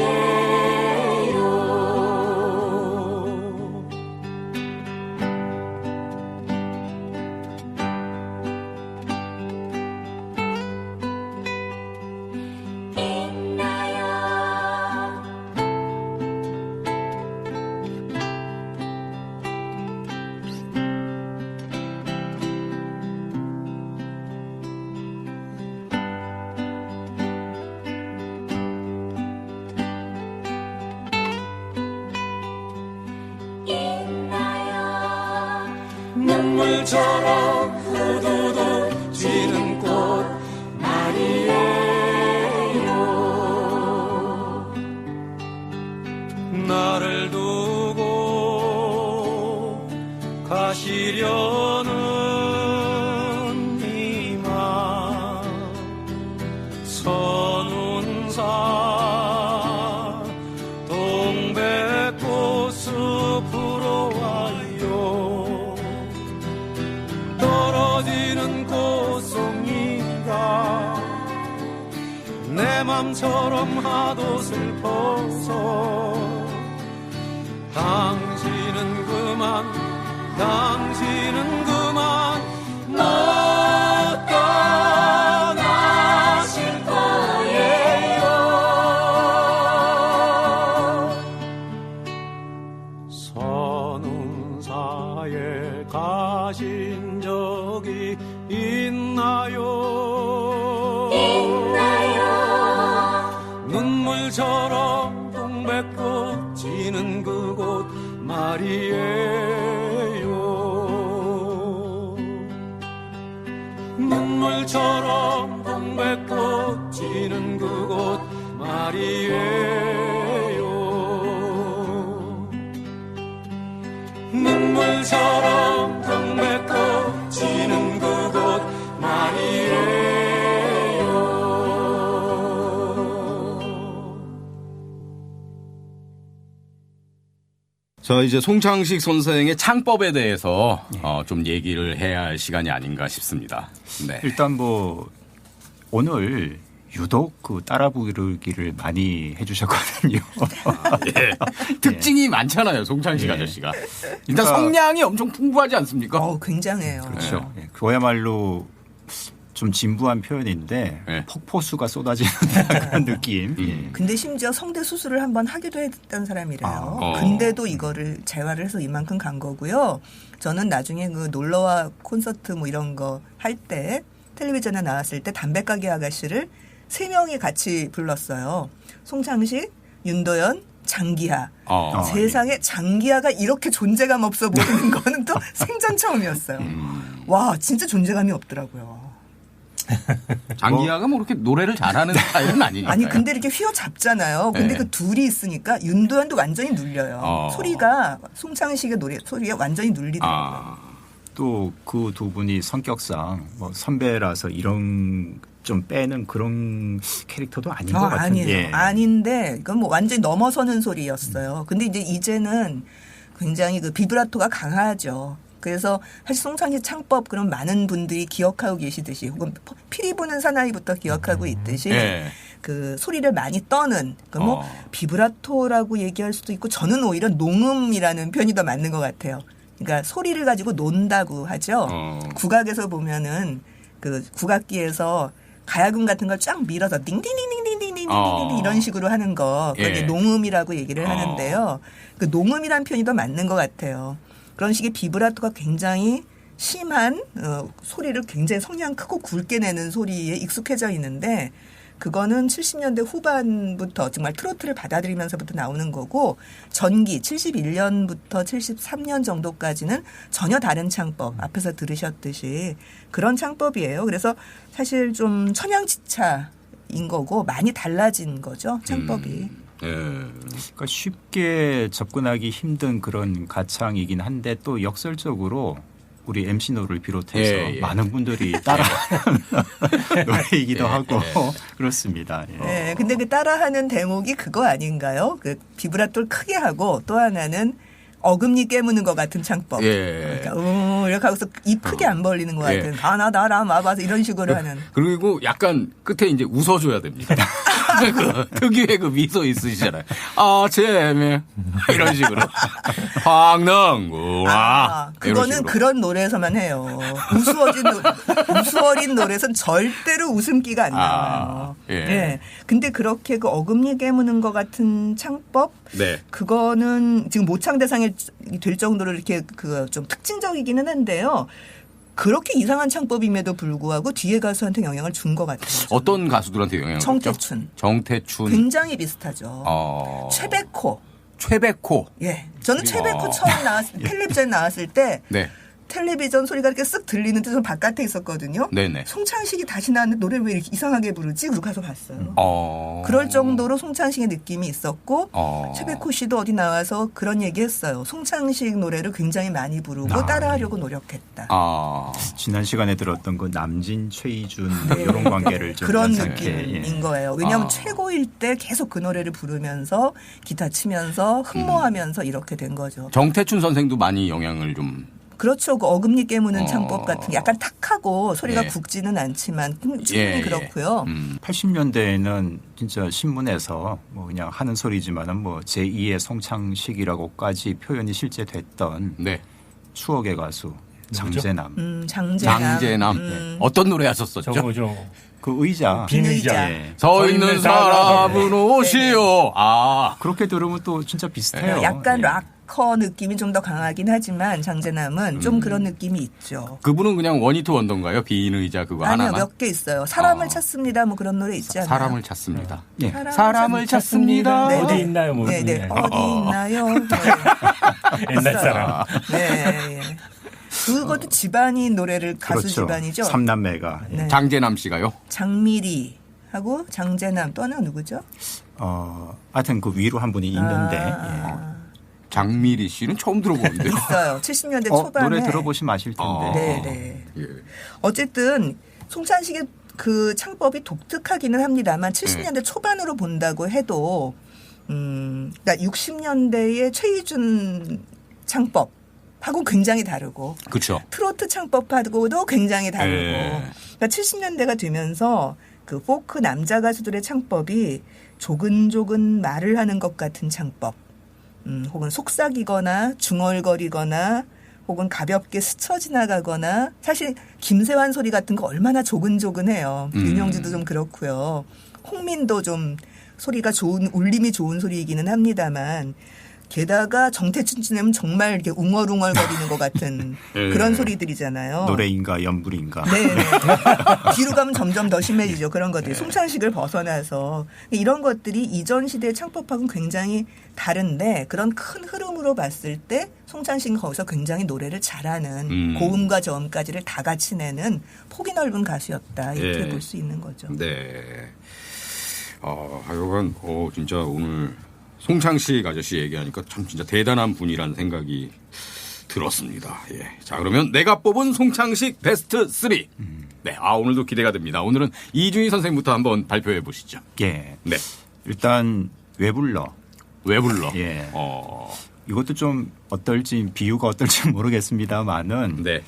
눈물처럼 후두둑 지는 꽃 말이에요. 나를 두고 가시려는 이맘 선운사 동백꽃 숲으로 와요. 떨어지는 꽃송이가 내 맘처럼 하도 슬퍼서 당신은 그만 못 떠나실 거예요. 선운사에 가신 적이 있나요? 눈물처럼 동백꽃 지는 그곳 말이에요. 눈물처럼 동백꽃 지는 그곳 말이에요. 저 이제 송창식 선생의 창법에 대해서 좀 얘기를 해야 할 시간이 아닌가 싶습니다. 네. 일단 뭐 오늘 유독 그 따라 부르기를 많이 해주셨거든요. 예. 특징이 많잖아요, 송창식 아저씨가. 일단 그러니까 성량이 엄청 풍부하지 않습니까? 굉장해요. 그렇죠. 네. 그야말로 좀 진부한 표현인데 폭포수가 쏟아지는 그런 느낌. 근데 심지어 성대 수술을 한번 하기도 했던 사람이래요. 근데도 이거를 재활을 해서 이만큼 간 거고요. 저는 나중에 그 놀러와 콘서트 뭐 이런 거 할 때 텔레비전에 나왔을 때 담배가게 아가씨를 3명이 같이 불렀어요. 송창식, 윤도현, 장기하. 세상에 장기하가 이렇게 존재감 없어 보이는 거는 또 생전 처음이었어요. 와, 진짜 존재감이 없더라고요. 장기하가 뭐 그렇게 노래를 잘하는 스타일은 아니니까요. 아니 근데 이렇게 휘어잡잖아요. 근데 그 둘이 있으니까 윤도현도 완전히 눌려요. 소리가 송창식의 노래 소리에 완전히 눌리더라고요. 또 그 두 분이 성격상 뭐 선배라서 이런 좀 빼는 그런 캐릭터도 아닌 것 같은데. 아니에요. 아닌데 이건 뭐 완전히 넘어서는 소리였어요. 근데 이제는 굉장히 그 비브라토가 강하죠. 그래서 사실 송창식 창법 그런 많은 분들이 기억하고 계시듯이 혹은 피리 부는 사나이부터 기억하고 있듯이 그 소리를 많이 떠는 뭐 비브라토라고 얘기할 수도 있고 저는 오히려 농음이라는 표현이 더 맞는 것 같아요. 그러니까 소리를 가지고 논다고 하죠. 국악에서 보면은 그 국악기에서 가야금 같은 걸 쫙 밀어서 띵띵띵띵띵띵띵 이런 식으로 하는 거 그게 농음이라고 얘기를 하는데요. 그 농음이라는 표현이 더 맞는 것 같아요. 그런 식의 비브라토가 굉장히 심한 소리를 굉장히 성량 크고 굵게 내는 소리에 익숙해져 있는데 그거는 70년대 후반부터 정말 트로트를 받아들이면서부터 나오는 거고 전기 71년부터 73년 정도까지는 전혀 다른 창법 앞에서 들으셨듯이 그런 창법이에요. 그래서 사실 좀 천양지차인 거고 많이 달라진 거죠. 창법이. 그러니까 쉽게 접근하기 힘든 그런 가창이긴 한데 또 역설적으로 우리 MC 노를 비롯해서 많은 분들이 따라하는 노래이기도 하고 그렇습니다. 네, 근데 그 따라하는 대목이 그거 아닌가요? 그 비브라토를 크게 하고 또 하나는 어금니 깨무는 것 같은 창법. 그러니까 이렇게 하고서 입 크게 안 벌리는 것 같은 가나다라 마바서 이런 식으로 하는. 그리고 약간 끝에 이제 웃어줘야 됩니다. 그 특유의 그 미소 있으시잖아요. 재미 이런 식으로 황릉구나. 그거는 그런 노래에서만 해요. 우수어린 노래에서는 절대로 웃음기가 안 나와요. 근데 그렇게 그 어금니 깨무는 것 같은 창법, 그거는 지금 모창 대상이 될 정도로 이렇게 그 좀 특징적이기는 한데요. 그렇게 이상한 창법임에도 불구하고 뒤에 가수한테 영향을 준 것 같아요. 어떤 가수들한테 영향을 줬죠? 정태춘. 굉장히 비슷하죠. 최백호. 예. 저는 최백호 처음 텔레비전에 나왔을 때 텔레비전 소리가 이렇게 쓱 들리는데 저는 바깥에 있었거든요. 송창식이 다시 나왔는데 노래를 왜 이렇게 이상하게 부르지? 그러고 가서 봤어요. 그럴 정도로 송창식의 느낌이 있었고 최백호 씨도 어디 나와서 그런 얘기했어요. 송창식 노래를 굉장히 많이 부르고 따라하려고 노력했다. 지난 시간에 들었던 그 남진, 최희준 이런 관계를 좀 그런 느낌인 거예요. 왜냐하면 최고일 때 계속 그 노래를 부르면서 기타 치면서 흠모하면서 이렇게 된 거죠. 정태춘 선생도 많이 영향을 좀. 그렇죠. 그 어금니 깨무는 창법 같은 게 약간 탁하고 소리가 굵지는 않지만 충분히 그렇고요. 80년대에는 진짜 신문에서 뭐 그냥 하는 소리지만은 뭐 제2의 송창식이라고까지 표현이 실제 됐던 추억의 가수 장재남. 장재남. 어떤 노래 하셨었죠? 그 의자. 빈 의자. 서 있는 사람은 오시오. 그렇게 들으면 또 진짜 비슷해요. 약간 락커 느낌이 좀 더 강하긴 하지만 장재남은 좀 그런 느낌이 있죠. 그분은 그냥 원히트 원더인가요? 빈 의자 그거 하나만? 아니요. 몇 개 있어요. 사람을 찾습니다. 뭐 그런 노래 있지 않아요? 사람을 찾습니다. 사람을 찾습니다. 어디 있나요? 뭐. 어디 있나요? 옛날 사람. 그것도 집안이 노래를 가수 집안이죠. 삼남매가. 장재남 씨가요? 장미리하고 장재남 또 하나 누구죠? 하여튼 그 위로 한 분이 있는데. 장미리 씨는 처음 들어보는데요. 있어요. 70년대 초반에. 노래 들어보시면 아실 텐데. 어쨌든 송창식의 그 창법이 독특하기는 합니다만 70년대 초반으로 본다고 해도 그러니까 60년대의 최희준 창법하고 굉장히 다르고 그렇죠. 트로트 창법하고도 굉장히 다르고 그러니까 70년대가 되면서 그 포크 남자 가수들의 창법이 조근조근 말을 하는 것 같은 창법 혹은 속삭이거나 중얼거리거나 혹은 가볍게 스쳐 지나가거나 사실 김세환 소리 같은 거 얼마나 조근조근해요. 윤영주도 좀 그렇고요. 홍민도 좀 소리가 좋은 울림이 좋은 소리이기는 합니다만 게다가 정태춘 씨는 정말 이렇게 웅얼웅얼거리는 것 같은 그런 소리들이잖아요. 노래인가 연불인가. 네. 뒤로 가면 점점 더 심해지죠. 그런 것들이. 송창식을 벗어나서 이런 것들이 이전 시대의 창법하고는 굉장히 다른데 그런 큰 흐름으로 봤을 때 송창식은 거기서 굉장히 노래를 잘하는 고음과 저음까지를 다 같이 내는 폭이 넓은 가수였다. 이렇게 볼 수 있는 거죠. 네. 하여간 진짜 오늘 송창식 아저씨 얘기하니까 참 진짜 대단한 분이라는 생각이 들었습니다. 예. 자, 그러면 내가 뽑은 송창식 베스트 3. 네. 오늘도 기대가 됩니다. 오늘은 이준희 선생님부터 한번 발표해 보시죠. 예. 네. 일단 왜 불러? 예. 이것도 좀 비유가 어떨지 모르겠습니다만은 네.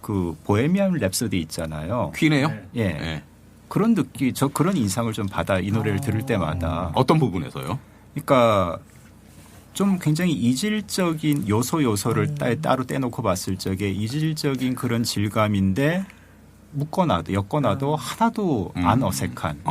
그 보헤미안 랩소디 있잖아요. 퀸이에요? 예. 네. 그런 그런 인상을 좀 받아 이 노래를 들을 때마다. 어떤 부분에서요? 그러니까 좀 굉장히 이질적인 요소를 따로 떼놓고 봤을 적에 이질적인 그런 질감인데 엮어놔도 하나도 안 어색한.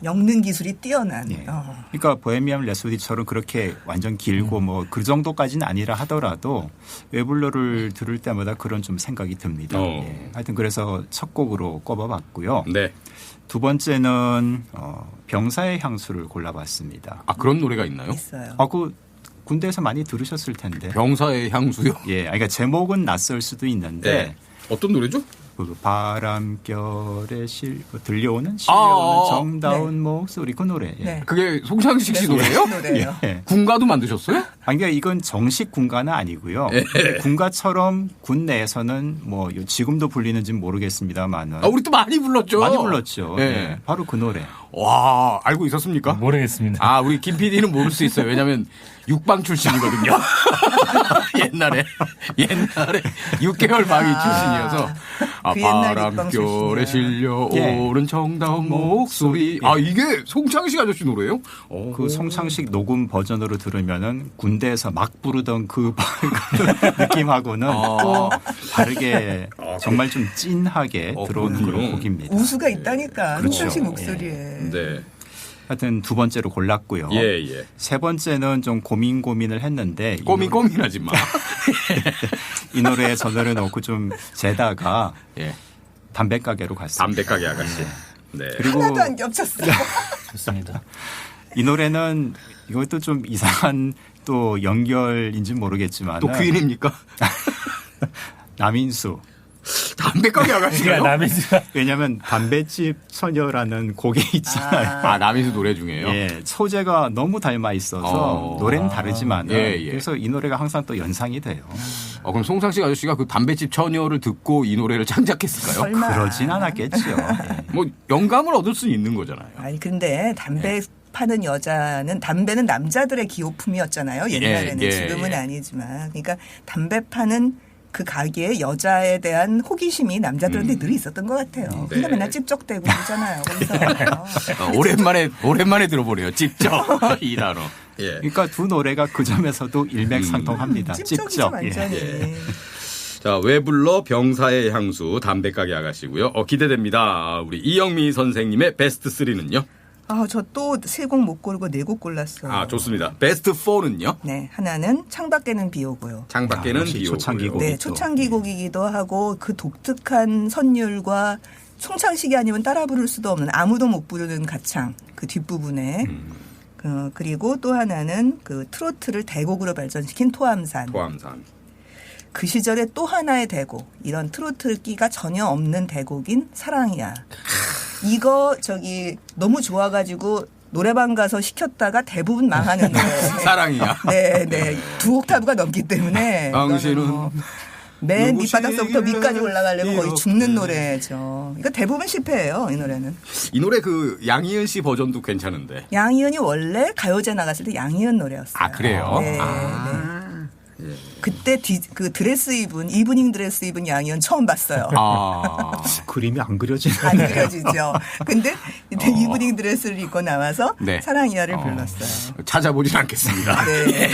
엮는 기술이 뛰어난. 예. 그러니까 보헤미안 랩소디처럼 그렇게 완전 길고 뭐 그 정도까지는 아니라 하더라도 웨블러를 들을 때마다 그런 좀 생각이 듭니다. 예. 하여튼 그래서 첫 곡으로 꼽아봤고요. 네. 두 번째는 병사의 향수를 골라봤습니다. 그런 노래가 있나요? 있어요. 그 군대에서 많이 들으셨을 텐데. 병사의 향수요? 예, 그러니까 제목은 낯설 수도 있는데. 네. 어떤 노래죠? 그 바람결에 들려오는 정다운 목소리 그 노래. 예. 네. 그게 송창식 씨 노래예요? 노래예요. 예. 군가도 만드셨어요? 그러니까 이건 정식 군가는 아니고요. 예. 군가처럼 군 내에서는 뭐 지금도 불리는지는 모르겠습니다만은. 우리 또 많이 불렀죠. 많이 불렀죠. 예. 예. 바로 그 노래. 와, 알고 있었습니까? 모르겠습니다. 우리 김 PD는 모를 수 있어요. 왜냐하면 육방 출신이거든요. 옛날에 6개월 방위 출신이어서 그 옛날 바람결에 실려오는 정다운 목소리. 이게 송창식 아저씨 노래예요? 그 송창식 녹음 버전으로 들으면은 군대에서 막 부르던 그 느낌하고는 또 다르게 정말 좀 찐하게 들어오는 그런 곡입니다. 우수가 있다니까. 그렇죠. 송창식 목소리에. 네. 하여튼 두 번째로 골랐고요. 예. 세 번째는 좀 고민을 했는데 고민하지 마. 이 노래에 전화를 넣고 좀 재다가 담배 가게로 갔습니다. 담배 가게 아가씨. 네. 그리고 하나도 안 겹쳤어요. 좋습니다. 이 노래는 이것도 좀 이상한 또 연결인지 모르겠지만 또 퀸입니까? 남인수. 담배 가게 아가씨가요? 왜냐하면 담배집 처녀라는 곡이 있잖아요. 남인수 노래 중에요? 예, 소재가 너무 닮아 있어서 노래는 다르지만 그래서 이 노래가 항상 또 연상이 돼요. 그럼 송창식 아저씨가 그 담배집 처녀를 듣고 이 노래를 창작했을까요? 설마. 그러진 않았겠죠. 뭐 영감을 얻을 수 있는 거잖아요. 근데 담배 파는 여자는 담배는 남자들의 기호품이었잖아요. 옛날에는 지금은 아니지만. 그러니까 담배 파는 그 가게에 여자에 대한 호기심이 남자들한테 늘 있었던 것 같아요. 네. 그러니까 맨날 찝쩍대고 그러잖아요. 오랜만에 들어보네요. 찝쩍 이 단어. 예. 그러니까 두 노래가 그 점에서도 일맥상통합니다. 찝쩍이죠 완전히. 자, 왜 불러 병사의 향수 담배가게 아가씨고요. 기대됩니다. 우리 이영미 선생님의 베스트 3는요? 저 또 세 곡 못 고르고 네 곡 골랐어요. 좋습니다. 베스트 4는요? 네, 하나는 창밖에는 비 오고요. 창밖에는 비 오고요. 초창기 곡. 네, 초창기 곡이기도 하고 그 독특한 선율과 송창식이 아니면 따라 부를 수도 없는 아무도 못 부르는 가창 그 뒷부분에 그리고 또 하나는 그 트로트를 대곡으로 발전시킨 토암산. 그 시절에 또 하나의 대곡 이런 트로트 끼가 전혀 없는 대곡인 사랑이야. 이거 너무 좋아가지고 노래방 가서 시켰다가 대부분 망하는 노래. 사랑이야. 네. 2옥타브가 넘기 때문에. 당신은 맨 밑바닥서부터 위까지 올라가려면 거의 죽는 노래죠. 이거 대부분 실패예요, 이 노래는. 이 노래 그 양희은 씨 버전도 괜찮은데. 양희은이 원래 가요제 나갔을 때 양희은 노래였어요. 아, 그래요? 네. 네. 그때 그 드레스 이브닝 드레스 입은 양희은 처음 봤어요. 그림이 안 그려지네. 안 그려지죠. 근데 이브닝 드레스를 입고 나와서 네. 사랑이야를 불렀어요. 찾아보진 않겠습니다. 네.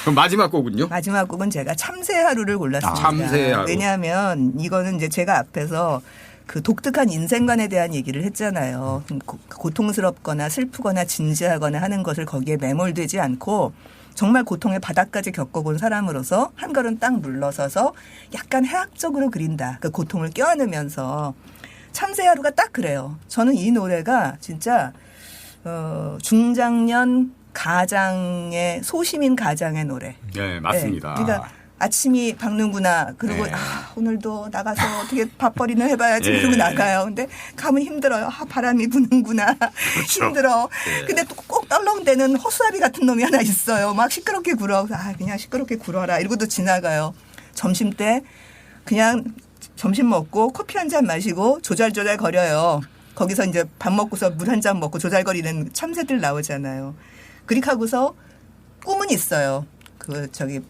그럼 마지막 곡은요? 마지막 곡은 제가 참새 하루를 골랐습니다. 참새 하루. 왜냐하면 이거는 이제 제가 앞에서 그 독특한 인생관에 대한 얘기를 했잖아요. 고통스럽거나 슬프거나 진지하거나 하는 것을 거기에 매몰되지 않고 정말 고통의 바닥까지 겪어본 사람으로서 한 걸음 딱 물러서서 약간 해학적으로 그린다. 그 고통을 껴안으면서 참새 하루가 딱 그래요. 저는 이 노래가 진짜 중장년 가장의 소시민 가장의 노래. 네, 맞습니다. 네, 그러니까 아침이 밝는구나. 그리고 네. 오늘도 나가서 어떻게 밥벌이는 해봐야지. 네. 그러고 나가요. 근데 가면 힘들어요. 바람이 부는구나. 그렇죠. 힘들어. 네. 근데 또 꼭 떨렁대는 허수아비 같은 놈이 하나 있어요. 막 시끄럽게 굴어. 그냥 시끄럽게 굴어라. 이러고도 지나가요. 점심 때 그냥 점심 먹고 커피 한 잔 마시고 조잘조잘 거려요. 거기서 이제 밥 먹고서 물 한 잔 먹고 조잘거리는 참새들 나오잖아요. 그렇게 하고서 꿈은 있어요.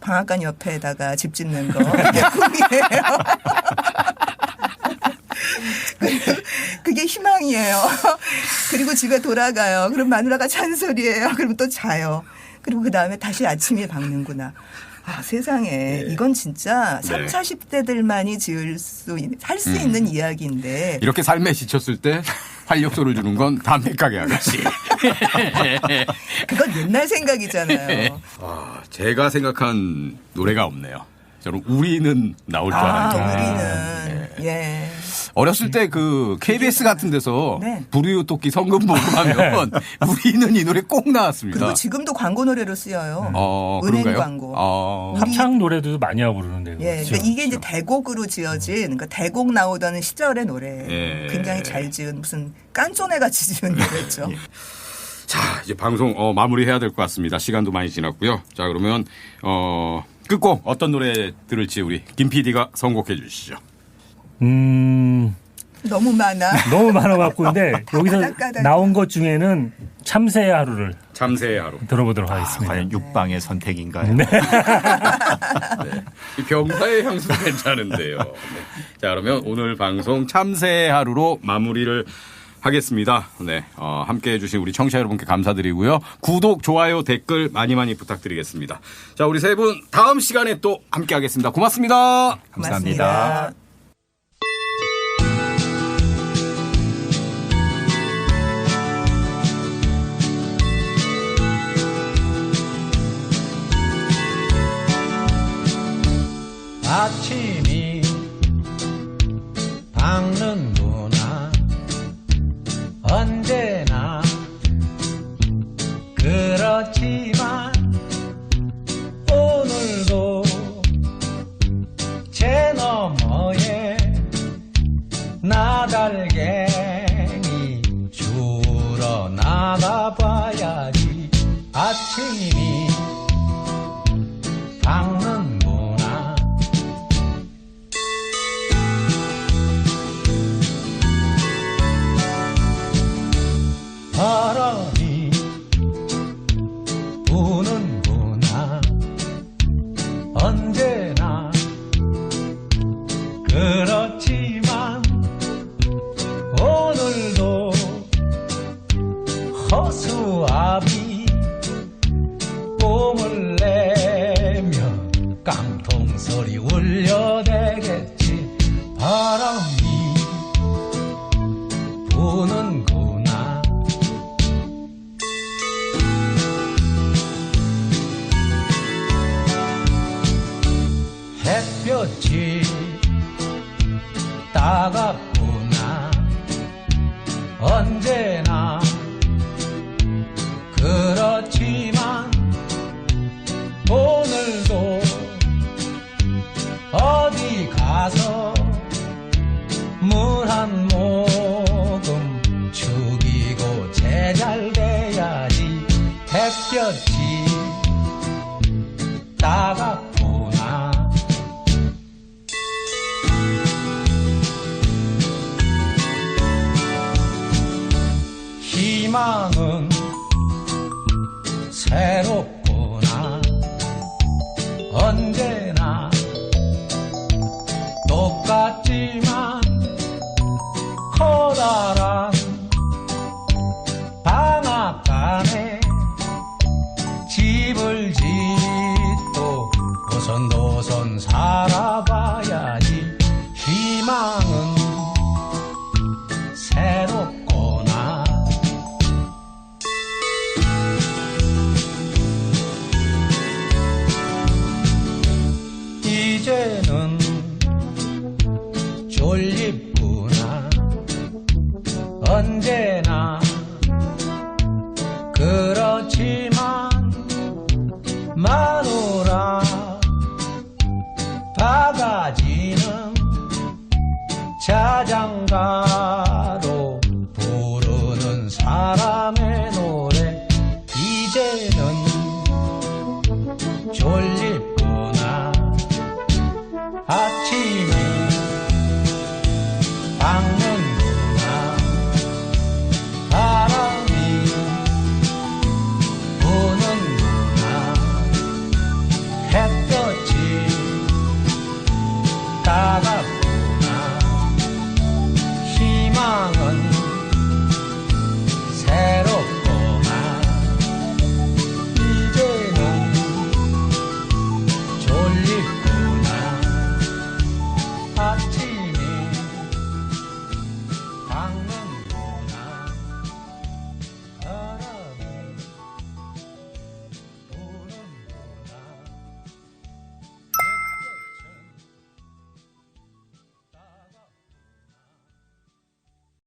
방앗간 옆에다가 집 짓는 거. 그게 꿈이에요. 그게 희망이에요. 그리고 집에 돌아가요. 그럼 마누라가 잔소리예요. 그럼 또 자요. 그리고 그다음에 다시 아침이 밝는구나. 세상에 이건 진짜 30, 40대들만이 할 수 있는 이야기인데. 이렇게 삶에 지쳤을 때 활력소를 주는 건 담배가게 아가씨. 그건 옛날 생각이잖아요. 제가 생각한 노래가 없네요. 저는 우리는 나올 줄 알았는데. 우리는. 예. 어렸을 때 그 KBS 같은 데서 네. 불우유 토끼 성금 모금하면 우리는 이 노래 꼭 나왔습니다. 그리고 지금도 광고 노래로 쓰여요. 은행 그런가요? 광고. 합창 노래도 많이 하고 그러는데요. 예, 그렇죠. 그러니까 이게 이제 대곡으로 지어진, 그러니까 대곡 나오던 시절의 노래. 예. 굉장히 잘 지은 무슨 깐쪼네 같이 지은 노래죠. 자, 이제 방송 마무리해야 될 것 같습니다. 시간도 많이 지났고요. 자, 그러면 끝곡 어떤 노래 들을지 우리 김 PD가 선곡해 주시죠. 너무 많아. 너무 많아갖고 근데 여기서 가닥가닥. 나온 것 중에는 참새의 하루를 참새의 하루. 들어보도록 하겠습니다. 과연 육방의 선택인가요? 네. 이 병사의 향수 괜찮은데요. 네. 자, 그러면 오늘 방송 참새의 하루로 마무리를 하겠습니다. 네, 함께해 주신 우리 청취자 여러분께 감사드리고요. 구독, 좋아요, 댓글 많이 부탁드리겠습니다. 자, 우리 세 분 다음 시간에 또 함께하겠습니다. 고맙습니다. 감사합니다. 아침이 밝는구나 언제나 그렇지만 오늘도 제 너머에 나달갱이 주러 나가봐야지 아침이 밝는구나 바람이 부는구나 언제나 그렇지만 오늘도 허수아비 꿈을 내며 깡통소리 울려대겠지 바람이 부는구나 햇볕이 따갑구나 언제나 그렇지만 오늘도 어디 가서 물 한 모금 죽이고 제잘돼야지 햇볕이 따갑구나 희망은 새롭구나. 언제나 똑같지만 커다란 방앗간에 집을 짓고 도선도선 살아봐야지. 희망은 새롭구나. 이제는 졸립구나. 언제나 그렇지만 마누라 바가지는 자장가로 부르는 사람의 노래. 이제는 졸립구나. 아침에